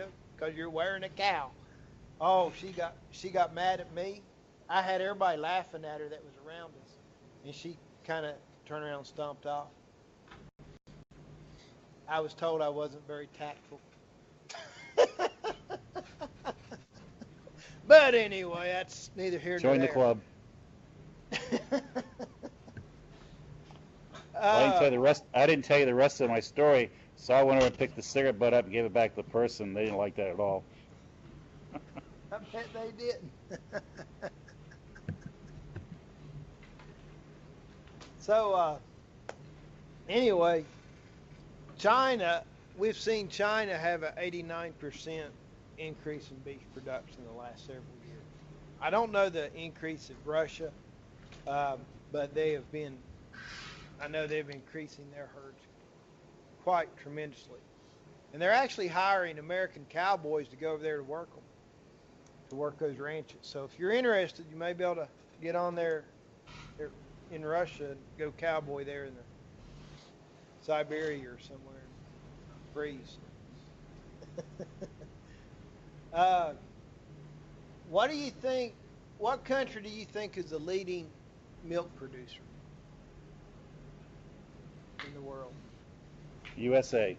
a cow." Oh, she got mad at me. I had everybody laughing at her that was around us, and she kind of turned around and stomped off. I was told I wasn't very tactful. But anyway, that's neither here nor there. Join the club. I didn't tell you the rest of my story, so I went over and picked the cigarette butt up and gave it back to the person. They didn't like that at all. I bet they didn't. So, anyway, China, we've seen China have an 89% increase in beef production in the last several years. I don't know the increase of Russia, but I know they've been increasing their herds quite tremendously. And they're actually hiring American cowboys to go over there to work those ranches. So if you're interested, you may be able to get on there in Russia and go cowboy there in the Siberia or somewhere and freeze. What do you think? What country do you think is the leading milk producer in the world? USA.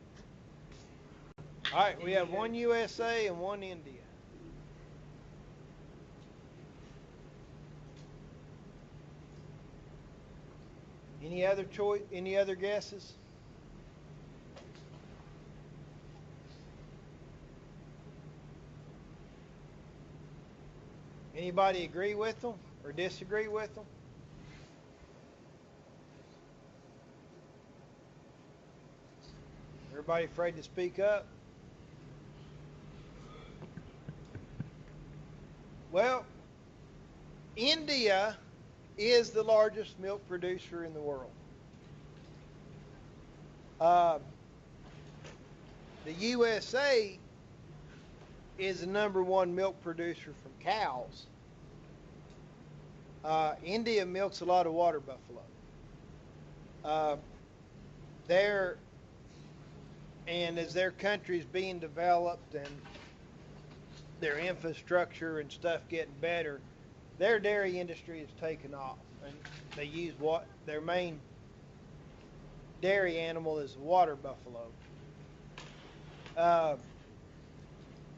All right, we have one USA and one India. Any other guesses? Anybody agree with them or disagree with them? Everybody afraid to speak up? Well, India is the largest milk producer in the world. The USA is the #1 milk producer from cows. India milks a lot of water buffalo. And as their country is being developed and their infrastructure and stuff getting better, their dairy industry has taken off, and they use their main dairy animal is water buffalo.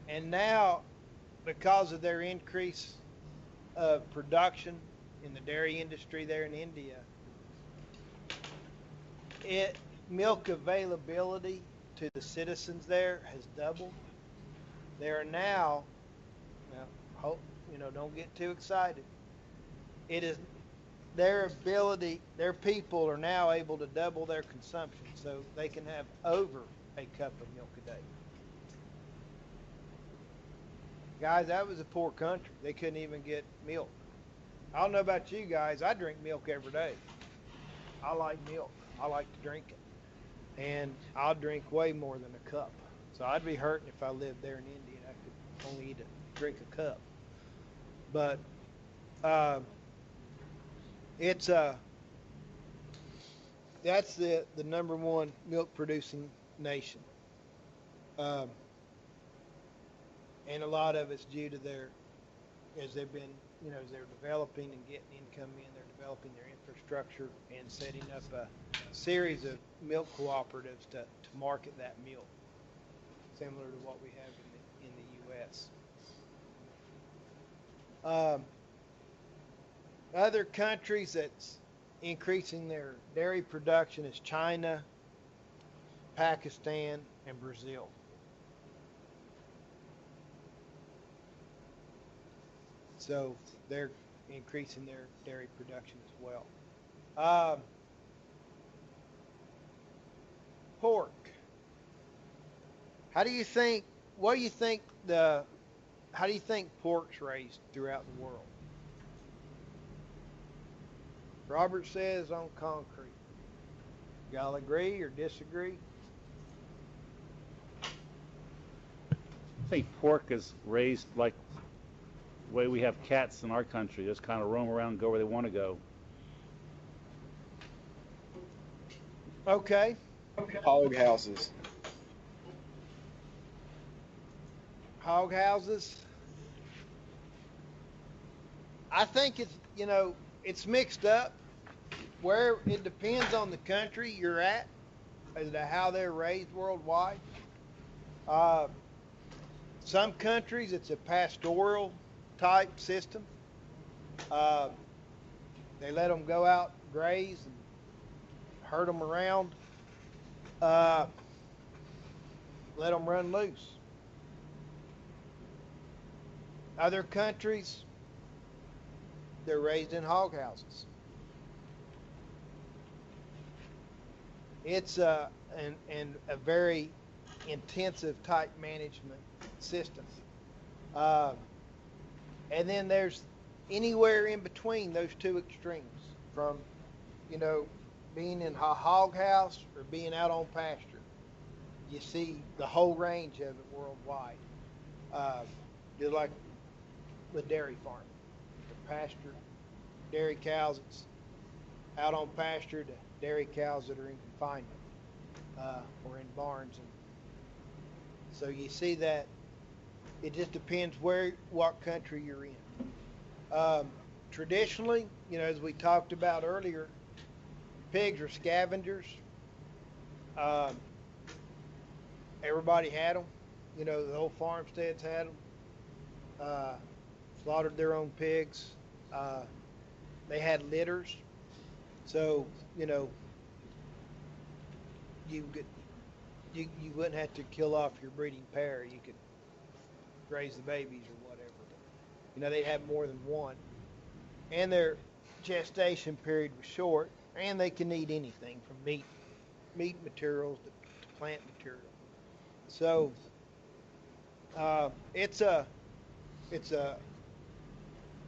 And now, because of their increase of production in the dairy industry there in India, milk availability to the citizens there has doubled. There are now, don't get too excited. It is their people are now able to double their consumption, so they can have over a cup of milk a day. Guys, that was a poor country. They couldn't even get milk. I don't know about you guys. I drink milk every day. I like milk. I like to drink it. And I'll drink way more than a cup. So I'd be hurting if I lived there in India and I could only drink a cup. But that's the number one milk producing nation. And a lot of it's due to as they're developing and getting income in, they're developing their infrastructure and setting up a series of milk cooperatives to market that milk, similar to what we have in the U.S. Other countries that's increasing their dairy production is China, Pakistan, and Brazil. So they're increasing their dairy production as well. Pork. How do you think pork's raised throughout the world? Robert says on concrete. Y'all agree or disagree? I think pork is raised like the way we have cats in our country. Just kind of roam around and go where they want to go. Okay. Hog houses. Hog houses. I think it's mixed up. Where it depends on the country you're at as to how they're raised worldwide. Some countries it's a pastoral type system. They let them go out, graze, and herd them around. Let them run loose. Other countries, they're raised in hog houses. It's a very intensive type management system. And then there's anywhere in between those two extremes, from being in a hog house or being out on pasture. You see the whole range of it worldwide. Just like with dairy farming, the pasture dairy cows that's out on pasture to dairy cows that are in confinement or in barns. And so you see that it just depends what country you're in. Traditionally, as we talked about earlier, pigs are scavengers. Everybody had them. The old farmsteads had them. Slaughtered their own pigs. They had litters. So, you wouldn't have to kill off your breeding pair. You could raise the babies or whatever. They'd have more than one. And their gestation period was short. And they can eat anything from meat materials to plant material. So, it's a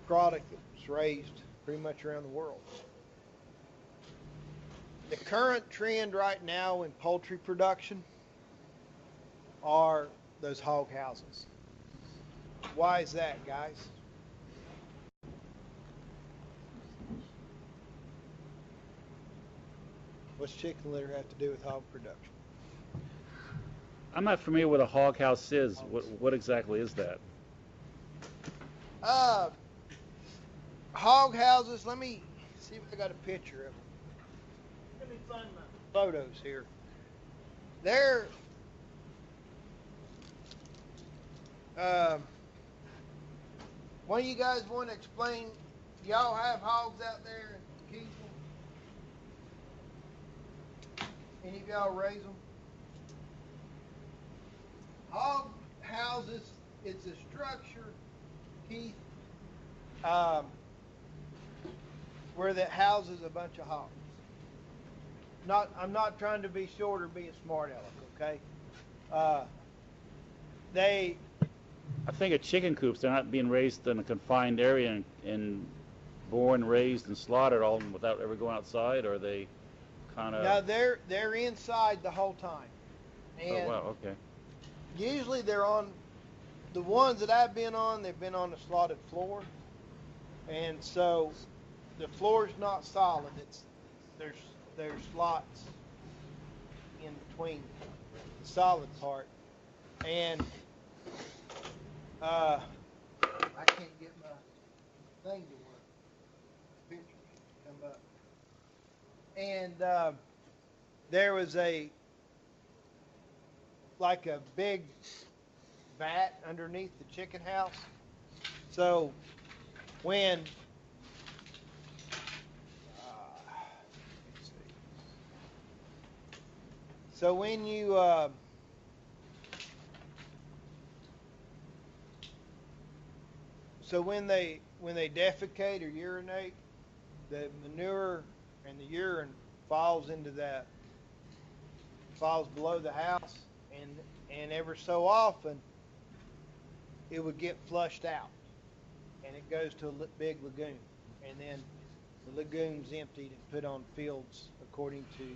product that's raised pretty much around the world. The current trend right now in poultry production are those hog houses. Why is that, guys? What's chicken litter have to do with hog production? I'm not familiar with a hog house is. What exactly is that? Hog houses, let me see if I got a picture of them. Let me find my photos here. They're One of you guys want to explain? Y'all have hogs out there in Keesville? Any of y'all raise them? Hog houses, it's a structure, Keith, where that houses a bunch of hogs. I'm not trying to be short or be a smart aleck, okay? I think at chicken coops, they're not being raised in a confined area and born, raised, and slaughtered all without ever going outside, or they kind of... No, they're inside the whole time. And oh, wow, okay. usually they're on, the ones that I've been on, they've been on a slotted floor. And so the floor's not solid. There's slots in between the solid part. And I can't get my thing to work. Pictures come up. And there was like a big vat underneath the chicken house. So when let's see. So when you when they defecate or urinate, the manure and the urine falls below the house, and ever so often it would get flushed out, and it goes to a big lagoon, and then the lagoon's emptied and put on fields according to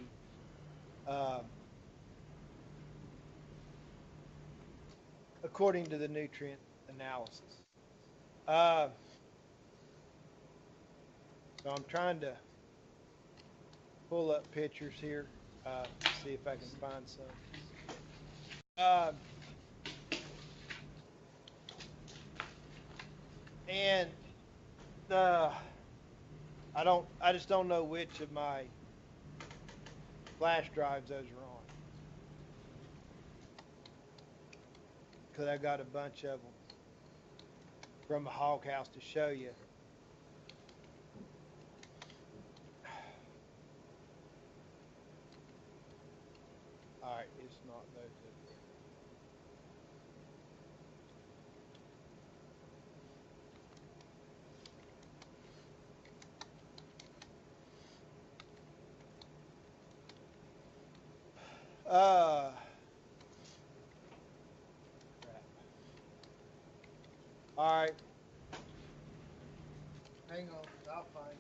the nutrient analysis. So I'm trying to pull up pictures here, see if I can find some. And I just don't know which of my flash drives those are on, because I got a bunch of them from a hog house to show you. All right, it's not those up there. Crap. All right. Hang on, I'll find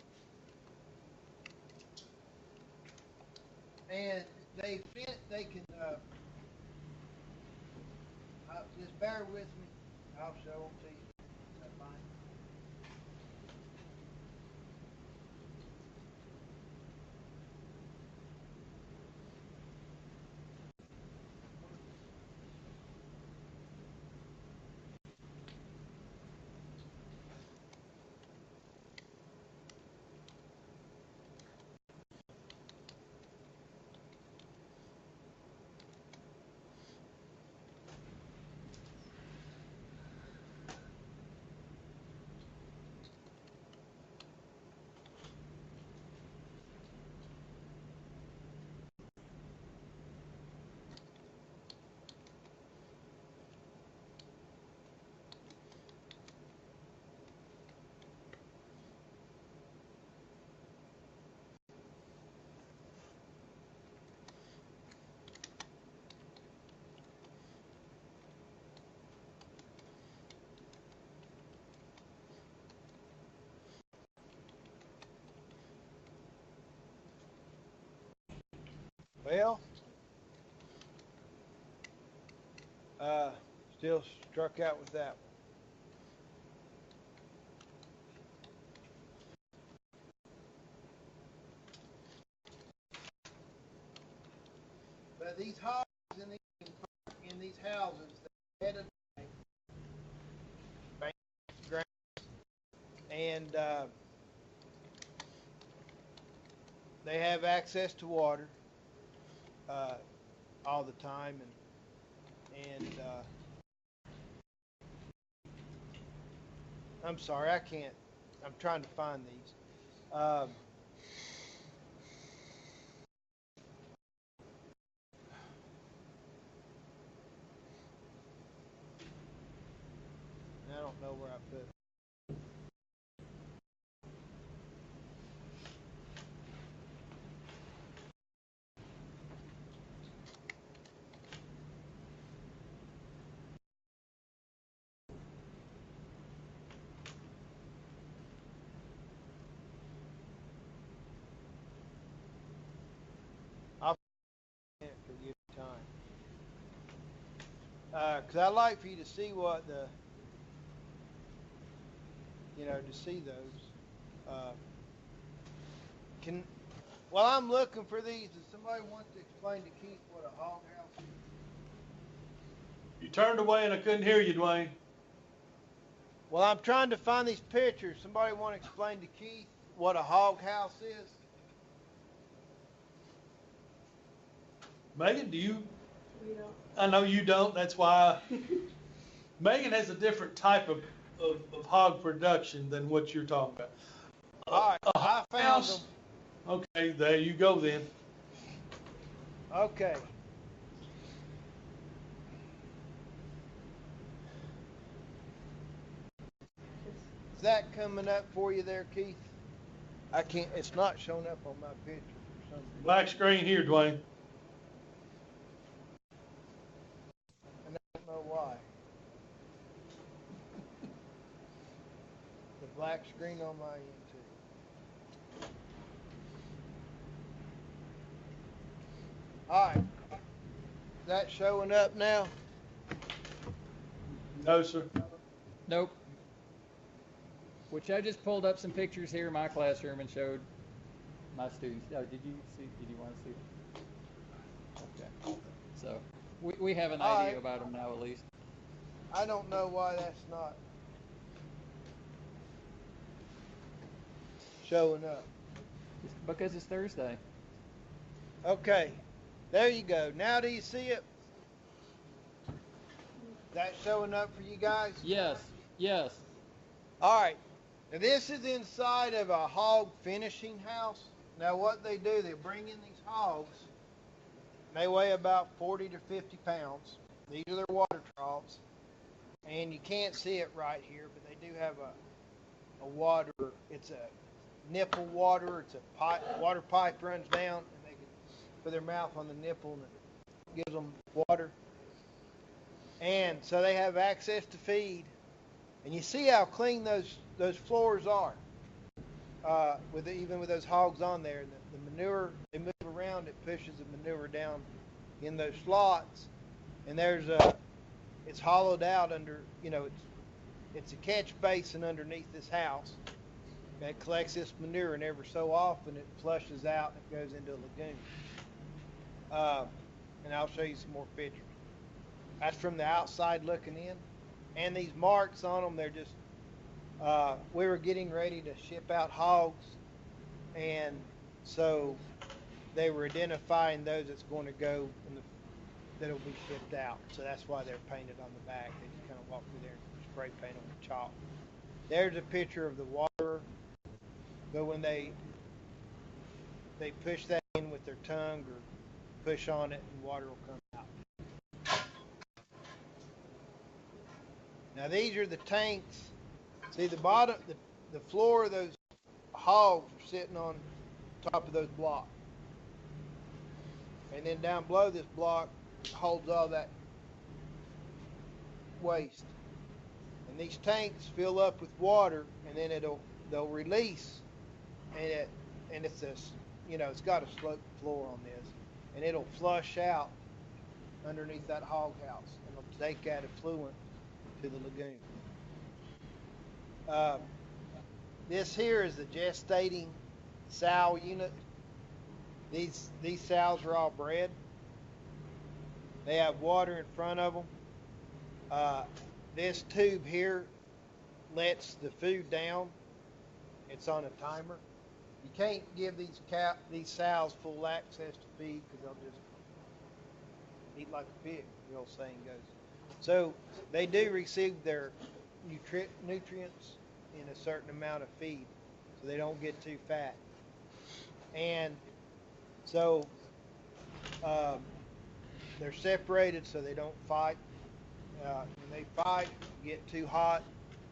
it. And they can, just bear with me. I'll show them to you. Is that fine? Well, still struck out with that one. But these hogs in these houses, they head of the ground, and they have access to water all the time, and I'm sorry, I can't. I'm trying to find these. I don't know where I put it. I'll find it for you time. Because I'd like for you to see what the, to see those. While I'm looking for these, does somebody want to explain to Keith what a hog house is? You turned away and I couldn't hear you, Dwayne. Well, I'm trying to find these pictures. Somebody want to explain to Keith what a hog house is? Megan, do you? We don't. I know you don't. That's why Megan has a different type of hog production than what you're talking about. All right, I found them. Okay, there you go then. Okay. Is that coming up for you there, Keith? I can't, it's not showing up on my picture for some reason. Black screen here, Dwayne. And I don't know why. The black screen on my end too. All right. Is that showing up now? No, sir. Nope. Which I just pulled up some pictures here in my classroom and showed my students. Oh, did you want to see them? Okay. So we have an idea about them now at least. I don't know why that's not showing up. It's because it's Thursday. Okay. There you go. Now do you see it? That showing up for you guys? Yes. Yes. All right. Now this is inside of a hog finishing house. Now what they do, they bring in these hogs. They weigh about 40 to 50 pounds. These are their water troughs. And you can't see it right here, but they do have a water, it's a nipple water, it's a pipe, water pipe runs down, and they can put their mouth on the nipple and it gives them water. And so they have access to feed. And you see how clean those floors are, even with those hogs on there. The manure, they move around, it pushes the manure down in those slots. And it's hollowed out under, it's a catch basin underneath this house that collects this manure, and every so often it flushes out and it goes into a lagoon. And I'll show you some more pictures. That's from the outside looking in. And these marks on them, they're just, we were getting ready to ship out hogs, and so they were identifying those that's going to go that'll be shipped out. So that's why they're painted on the back. They just kind of walk through there and spray paint on the chalk. There's a picture of the water. But when they push that in with their tongue or push on it, and water will come out. Now these are the tanks. See the bottom, the floor of those hogs are sitting on top of those blocks. And then down below this block holds all that waste. And these tanks fill up with water, and then they'll release, and it's this, it's got a sloped floor on this, and it'll flush out underneath that hog house, and it'll take that effluent to the lagoon. This here is the gestating sow unit. These sows are all bred. They have water in front of them. This tube here lets the food down. It's on a timer. You can't give these sows full access to feed because they'll just eat like a pig, the old saying goes. So they do receive their nutrients in a certain amount of feed so they don't get too fat. And so they're separated so they don't fight. When they fight, get too hot,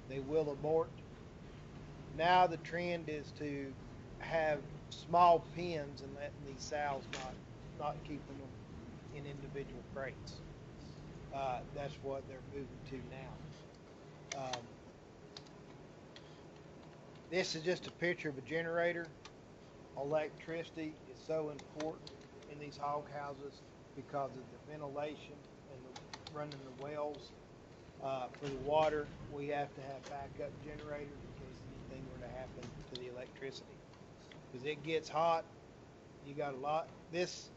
they will abort. Now the trend is to have small pens and letting these sows not keeping them in individual crates. That's what they're moving to now. This is just a picture of a generator. Electricity is so important in these hog houses because of the ventilation and running the wells. For the water, we have to have backup generators in case anything were to happen to the electricity. Because it gets hot, you got a lot. This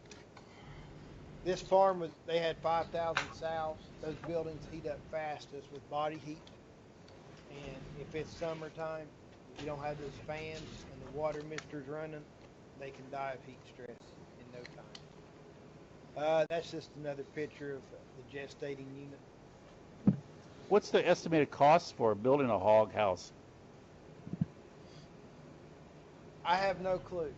farm they had 5,000 sows. Those buildings heat up fastest with body heat. And if it's summertime, if you don't have those fans and the water mister's running, they can die of heat stress in no time. That's just another picture of the gestating unit. What's the estimated cost for building a hog house? I have no clue.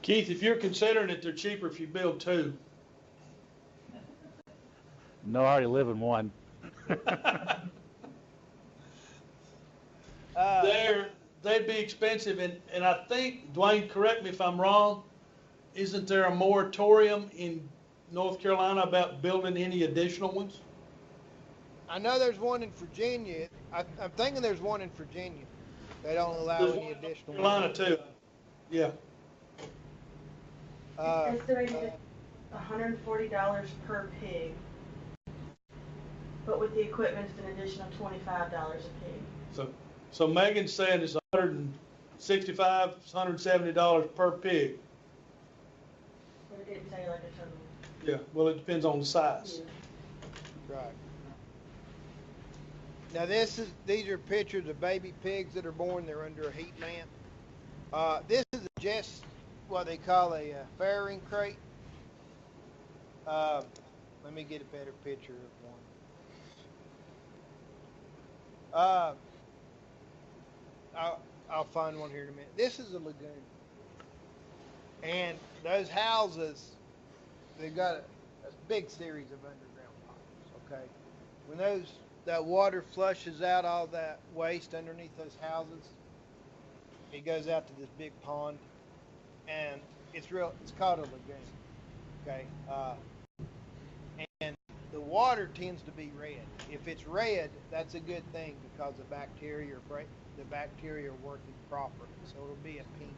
Keith, if you're considering it, they're cheaper if you build two. No, I already live in one. They'd be expensive, and I think, Dwayne, correct me if I'm wrong, isn't there a moratorium in North Carolina about building any additional ones? I know there's one in Virginia. I'm thinking there's one in Virginia. They don't allow There's any one in additional. North Carolina too. Yeah. It's estimated $140 per pig, but with the equipment, it's an additional $25 a pig. So Megan's saying it's $165, $170 per pig. But it didn't say like a total. Yeah. Well, it depends on the size. Yeah. Right. Now these are pictures of baby pigs that are born. They're under a heat lamp. This is just what they call a farrowing crate. Let me get a better picture of one. I'll find one here in a minute. This is a lagoon. And those houses, they've got a big series of underground pipes, okay? When that water flushes out all that waste underneath those houses, it goes out to this big pond, and it's called a lagoon, okay? And the water tends to be red. If it's red, that's a good thing because the bacteria are working properly. So it'll be a pink,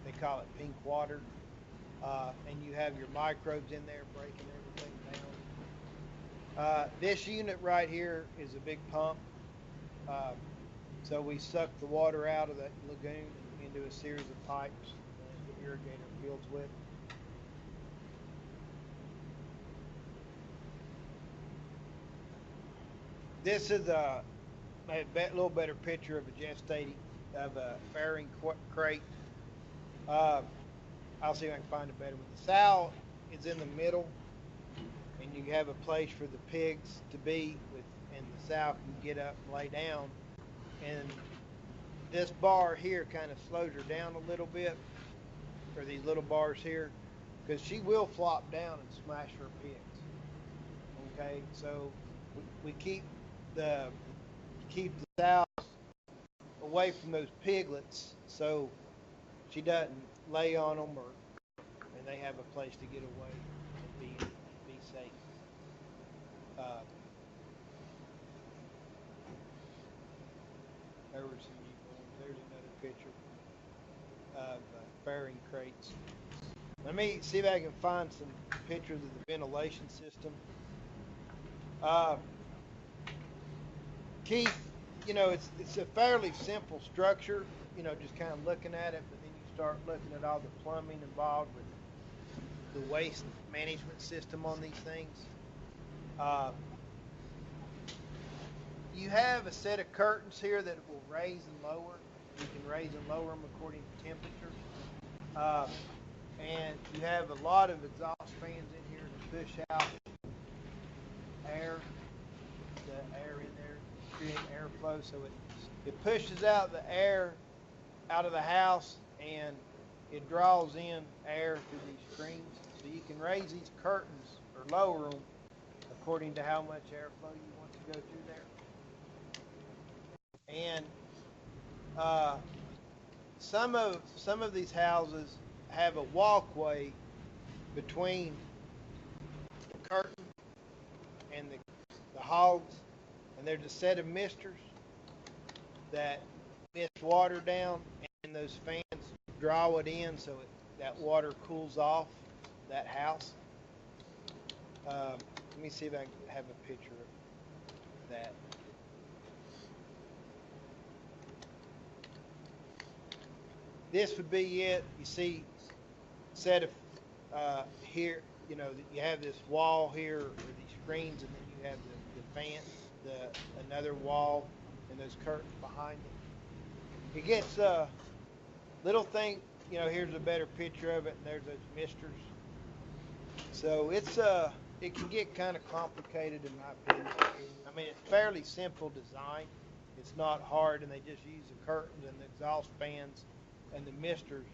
they call it pink water. And you have your microbes in there breaking everything down. This unit right here is a big pump. So we suck the water out of that lagoon into a series of pipes that the irrigator fields with. This is a little better picture of a farrowing crate. I'll see if I can find a better one. The sow is in the middle, and you have a place for the pigs to be, and the sow can get up and lay down. And this bar here kind of slows her down a little bit, or these little bars here, because she will flop down and smash her pigs. Okay, so we keep the sows away from those piglets so she doesn't lay on them, and they have a place to get away and be safe. There were some newborns. There's another picture of farrowing crates. Let me see if I can find some pictures of the ventilation system. Keith, it's a fairly simple structure, just kind of looking at it, but then you start looking at all the plumbing involved with the waste management system on these things. You have a set of curtains here that will raise and lower. You can raise and lower them according to temperature. And you have a lot of exhaust fans in here to push out air. The air in there, creating airflow, so it pushes out the air out of the house, and it draws in air through these screens. So you can raise these curtains or lower them according to how much airflow you want to go through there. And some of these houses have a walkway between the curtain and the hogs, and there's a set of misters that mist water down, and those fans draw it in so that water cools off that house. Let me see if I can have a picture of that. This would be it. You see, set of here, you know, you have this wall here, or these screens, and then you have the fan, another wall, and those curtains behind it. It gets little thing, you know. Here's a better picture of it, and there's those misters. So it can get kind of complicated in my opinion. I mean, it's fairly simple design. It's not hard, and they just use the curtains and the exhaust fans and the misters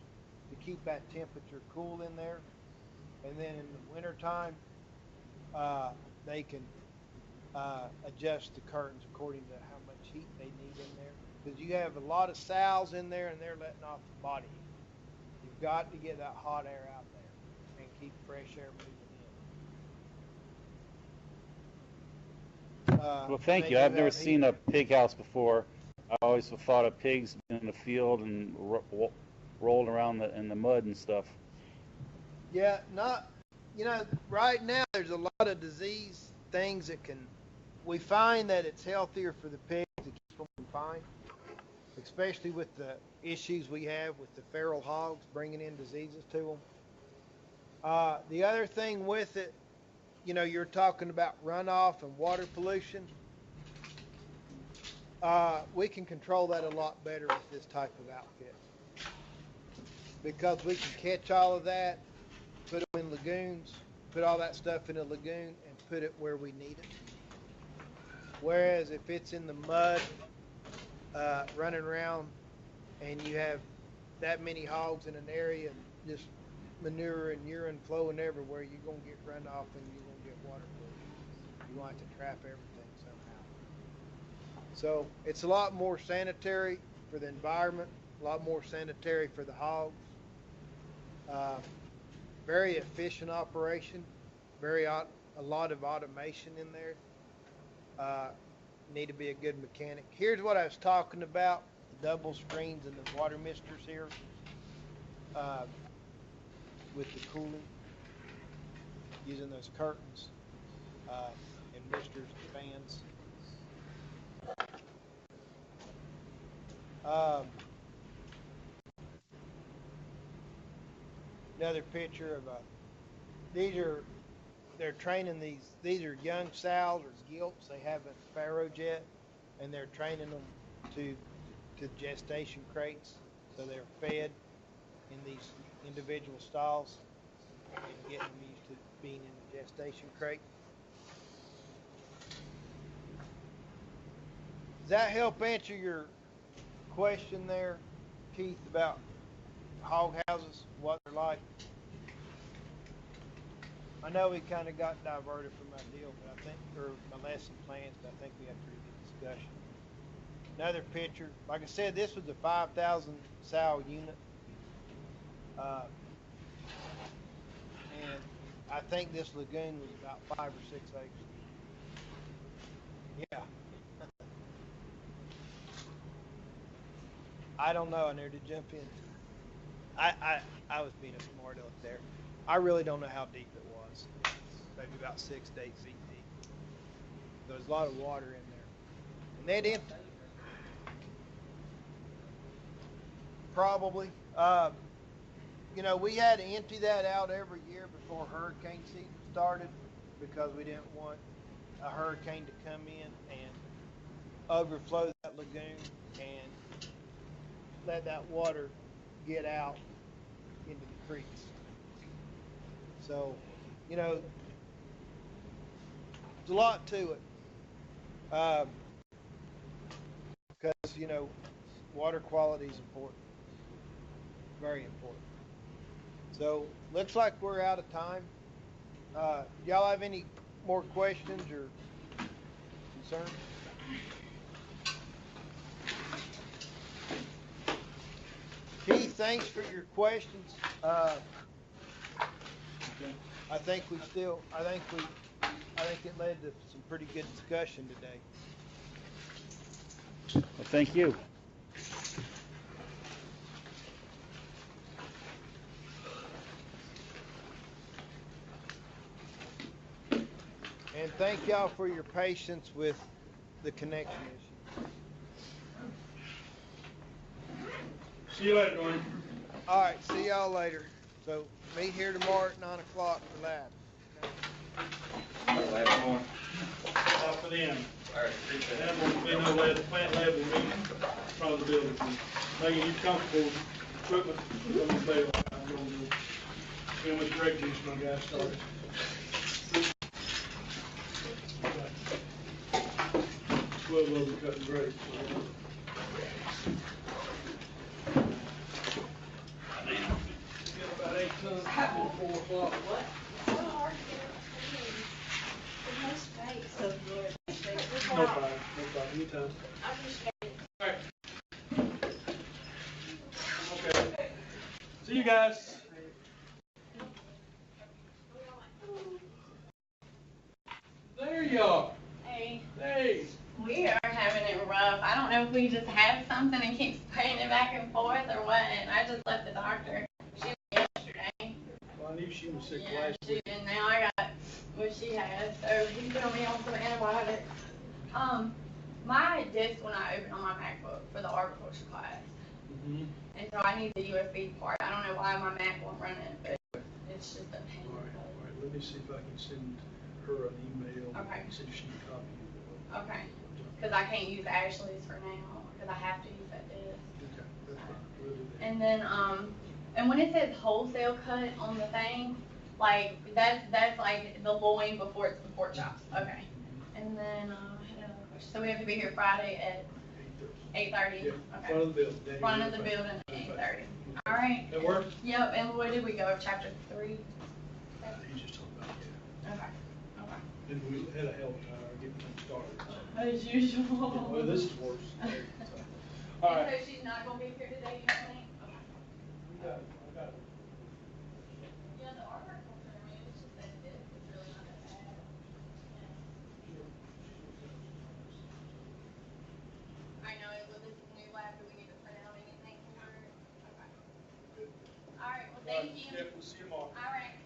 to keep that temperature cool in there. And then in the wintertime, they can adjust the curtains according to how much heat they need in there. Because you have a lot of sows in there, and they're letting off the body heat. You've got to get that hot air out there and keep fresh air moving in. Well, thank you. I've never seen a pig house before. I always thought of pigs in the field and rolling around in the mud and stuff. Yeah, right now there's a lot of disease things we find that it's healthier for the pigs to keep them confined, especially with the issues we have with the feral hogs bringing in diseases to them. The other thing with it, you're talking about runoff and water pollution. We can control that a lot better with this type of outfit, because we can catch all of that, put them in lagoons, put all that stuff in a lagoon, and put it where we need it. Whereas if it's in the mud, running around, and you have that many hogs in an area and just manure and urine flowing everywhere, you're going to get runoff and you're going to get water pollution. You're going to have to trap everything somehow. So it's a lot more sanitary for the environment, a lot more sanitary for the hogs. Very efficient operation, a lot of automation in there. Need to be a good mechanic. Here's what I was talking about: the double screens and the water misters here, with the cooling, using those curtains and misters and fans. Another picture of they're training these are young sows or gilts. They haven't farrowed yet, and they're training them to gestation crates. So they're fed in these individual stalls and getting them used to being in the gestation crate. Does that help answer your question there, Keith, about hog houses, what they're like? I know we kind of got diverted from my deal, but or my lesson plans, but I think we had a pretty good discussion. Another picture. Like I said, this was a 5,000 sow unit. And I think this lagoon was about 5 or 6 acres. Yeah. I don't know. I never did jump in. I was being a smart aleck there. I really don't know how deep it was. Maybe about 6 to 8 feet deep. There's a lot of water in there. And they'd empty. Probably. We had to empty that out every year before hurricane season started, because we didn't want a hurricane to come in and overflow that lagoon and let that water get out into the creeks. So, there's a lot to it. Because, you know, water quality is important. Very important. So, looks like we're out of time. Y'all have any more questions or concerns? Keith, thanks for your questions. I think it led to some pretty good discussion today. Well, thank you. And thank y'all for your patience with the connection issue. See you later, Dwayne. All right, see y'all later. So meet here tomorrow at 9 o'clock for lab. Out for them. All right, appreciate And we'll be no lab, plant lab will be in front of the building. Making you comfortable with equipment, I'm gonna bail. I'm gonna go. Feel much grape juice my guy started. 12 of them cutting grapes. Get about 8 tons before 4 o'clock. No problem, anytime. Alright. Okay. See you guys. There you are. Hey, Hey. we are having it rough. I don't know if we just have something and keep spraying it back and forth or what. And I just left the doctor. She was yesterday. Well, I knew she was sick Yeah, last week. and now I got what she has. So he's put me on some antibiotics. My disc will not open on my MacBook for the arboriculture class. Mm-hmm. And so I need the USB part. I don't know why my Mac won't run it, but it's just a pain. All right. Let me see if I can send her an email. Okay. See if she can copy it. Okay. Because I can't use Ashley's for now, because I have to use that disc. Okay, that's fine. We'll do that. And then, and when it says wholesale cut on the thing, like, that's like the loin before it's the pork chops. Okay. And then, so we have to be here Friday at 8:30? Yeah, Okay. front of the building. Danny, Front of the okay. building at 8:30. All right. That work? Yep, and what did we go, chapter 3? You just talking about, yeah. Okay. Okay. And we had a hell of a time getting things started. As usual. Well, this is worse. All And right. so she's not gonna be here today, you think? Okay. We got it. I got it. Yeah, the arboriculture, I mean, it's just that disc is really not that bad. I know, well, this is new lab, do we need to print out anything for it? Okay. All right, well, thank you. Yeah, we'll see you tomorrow. All right.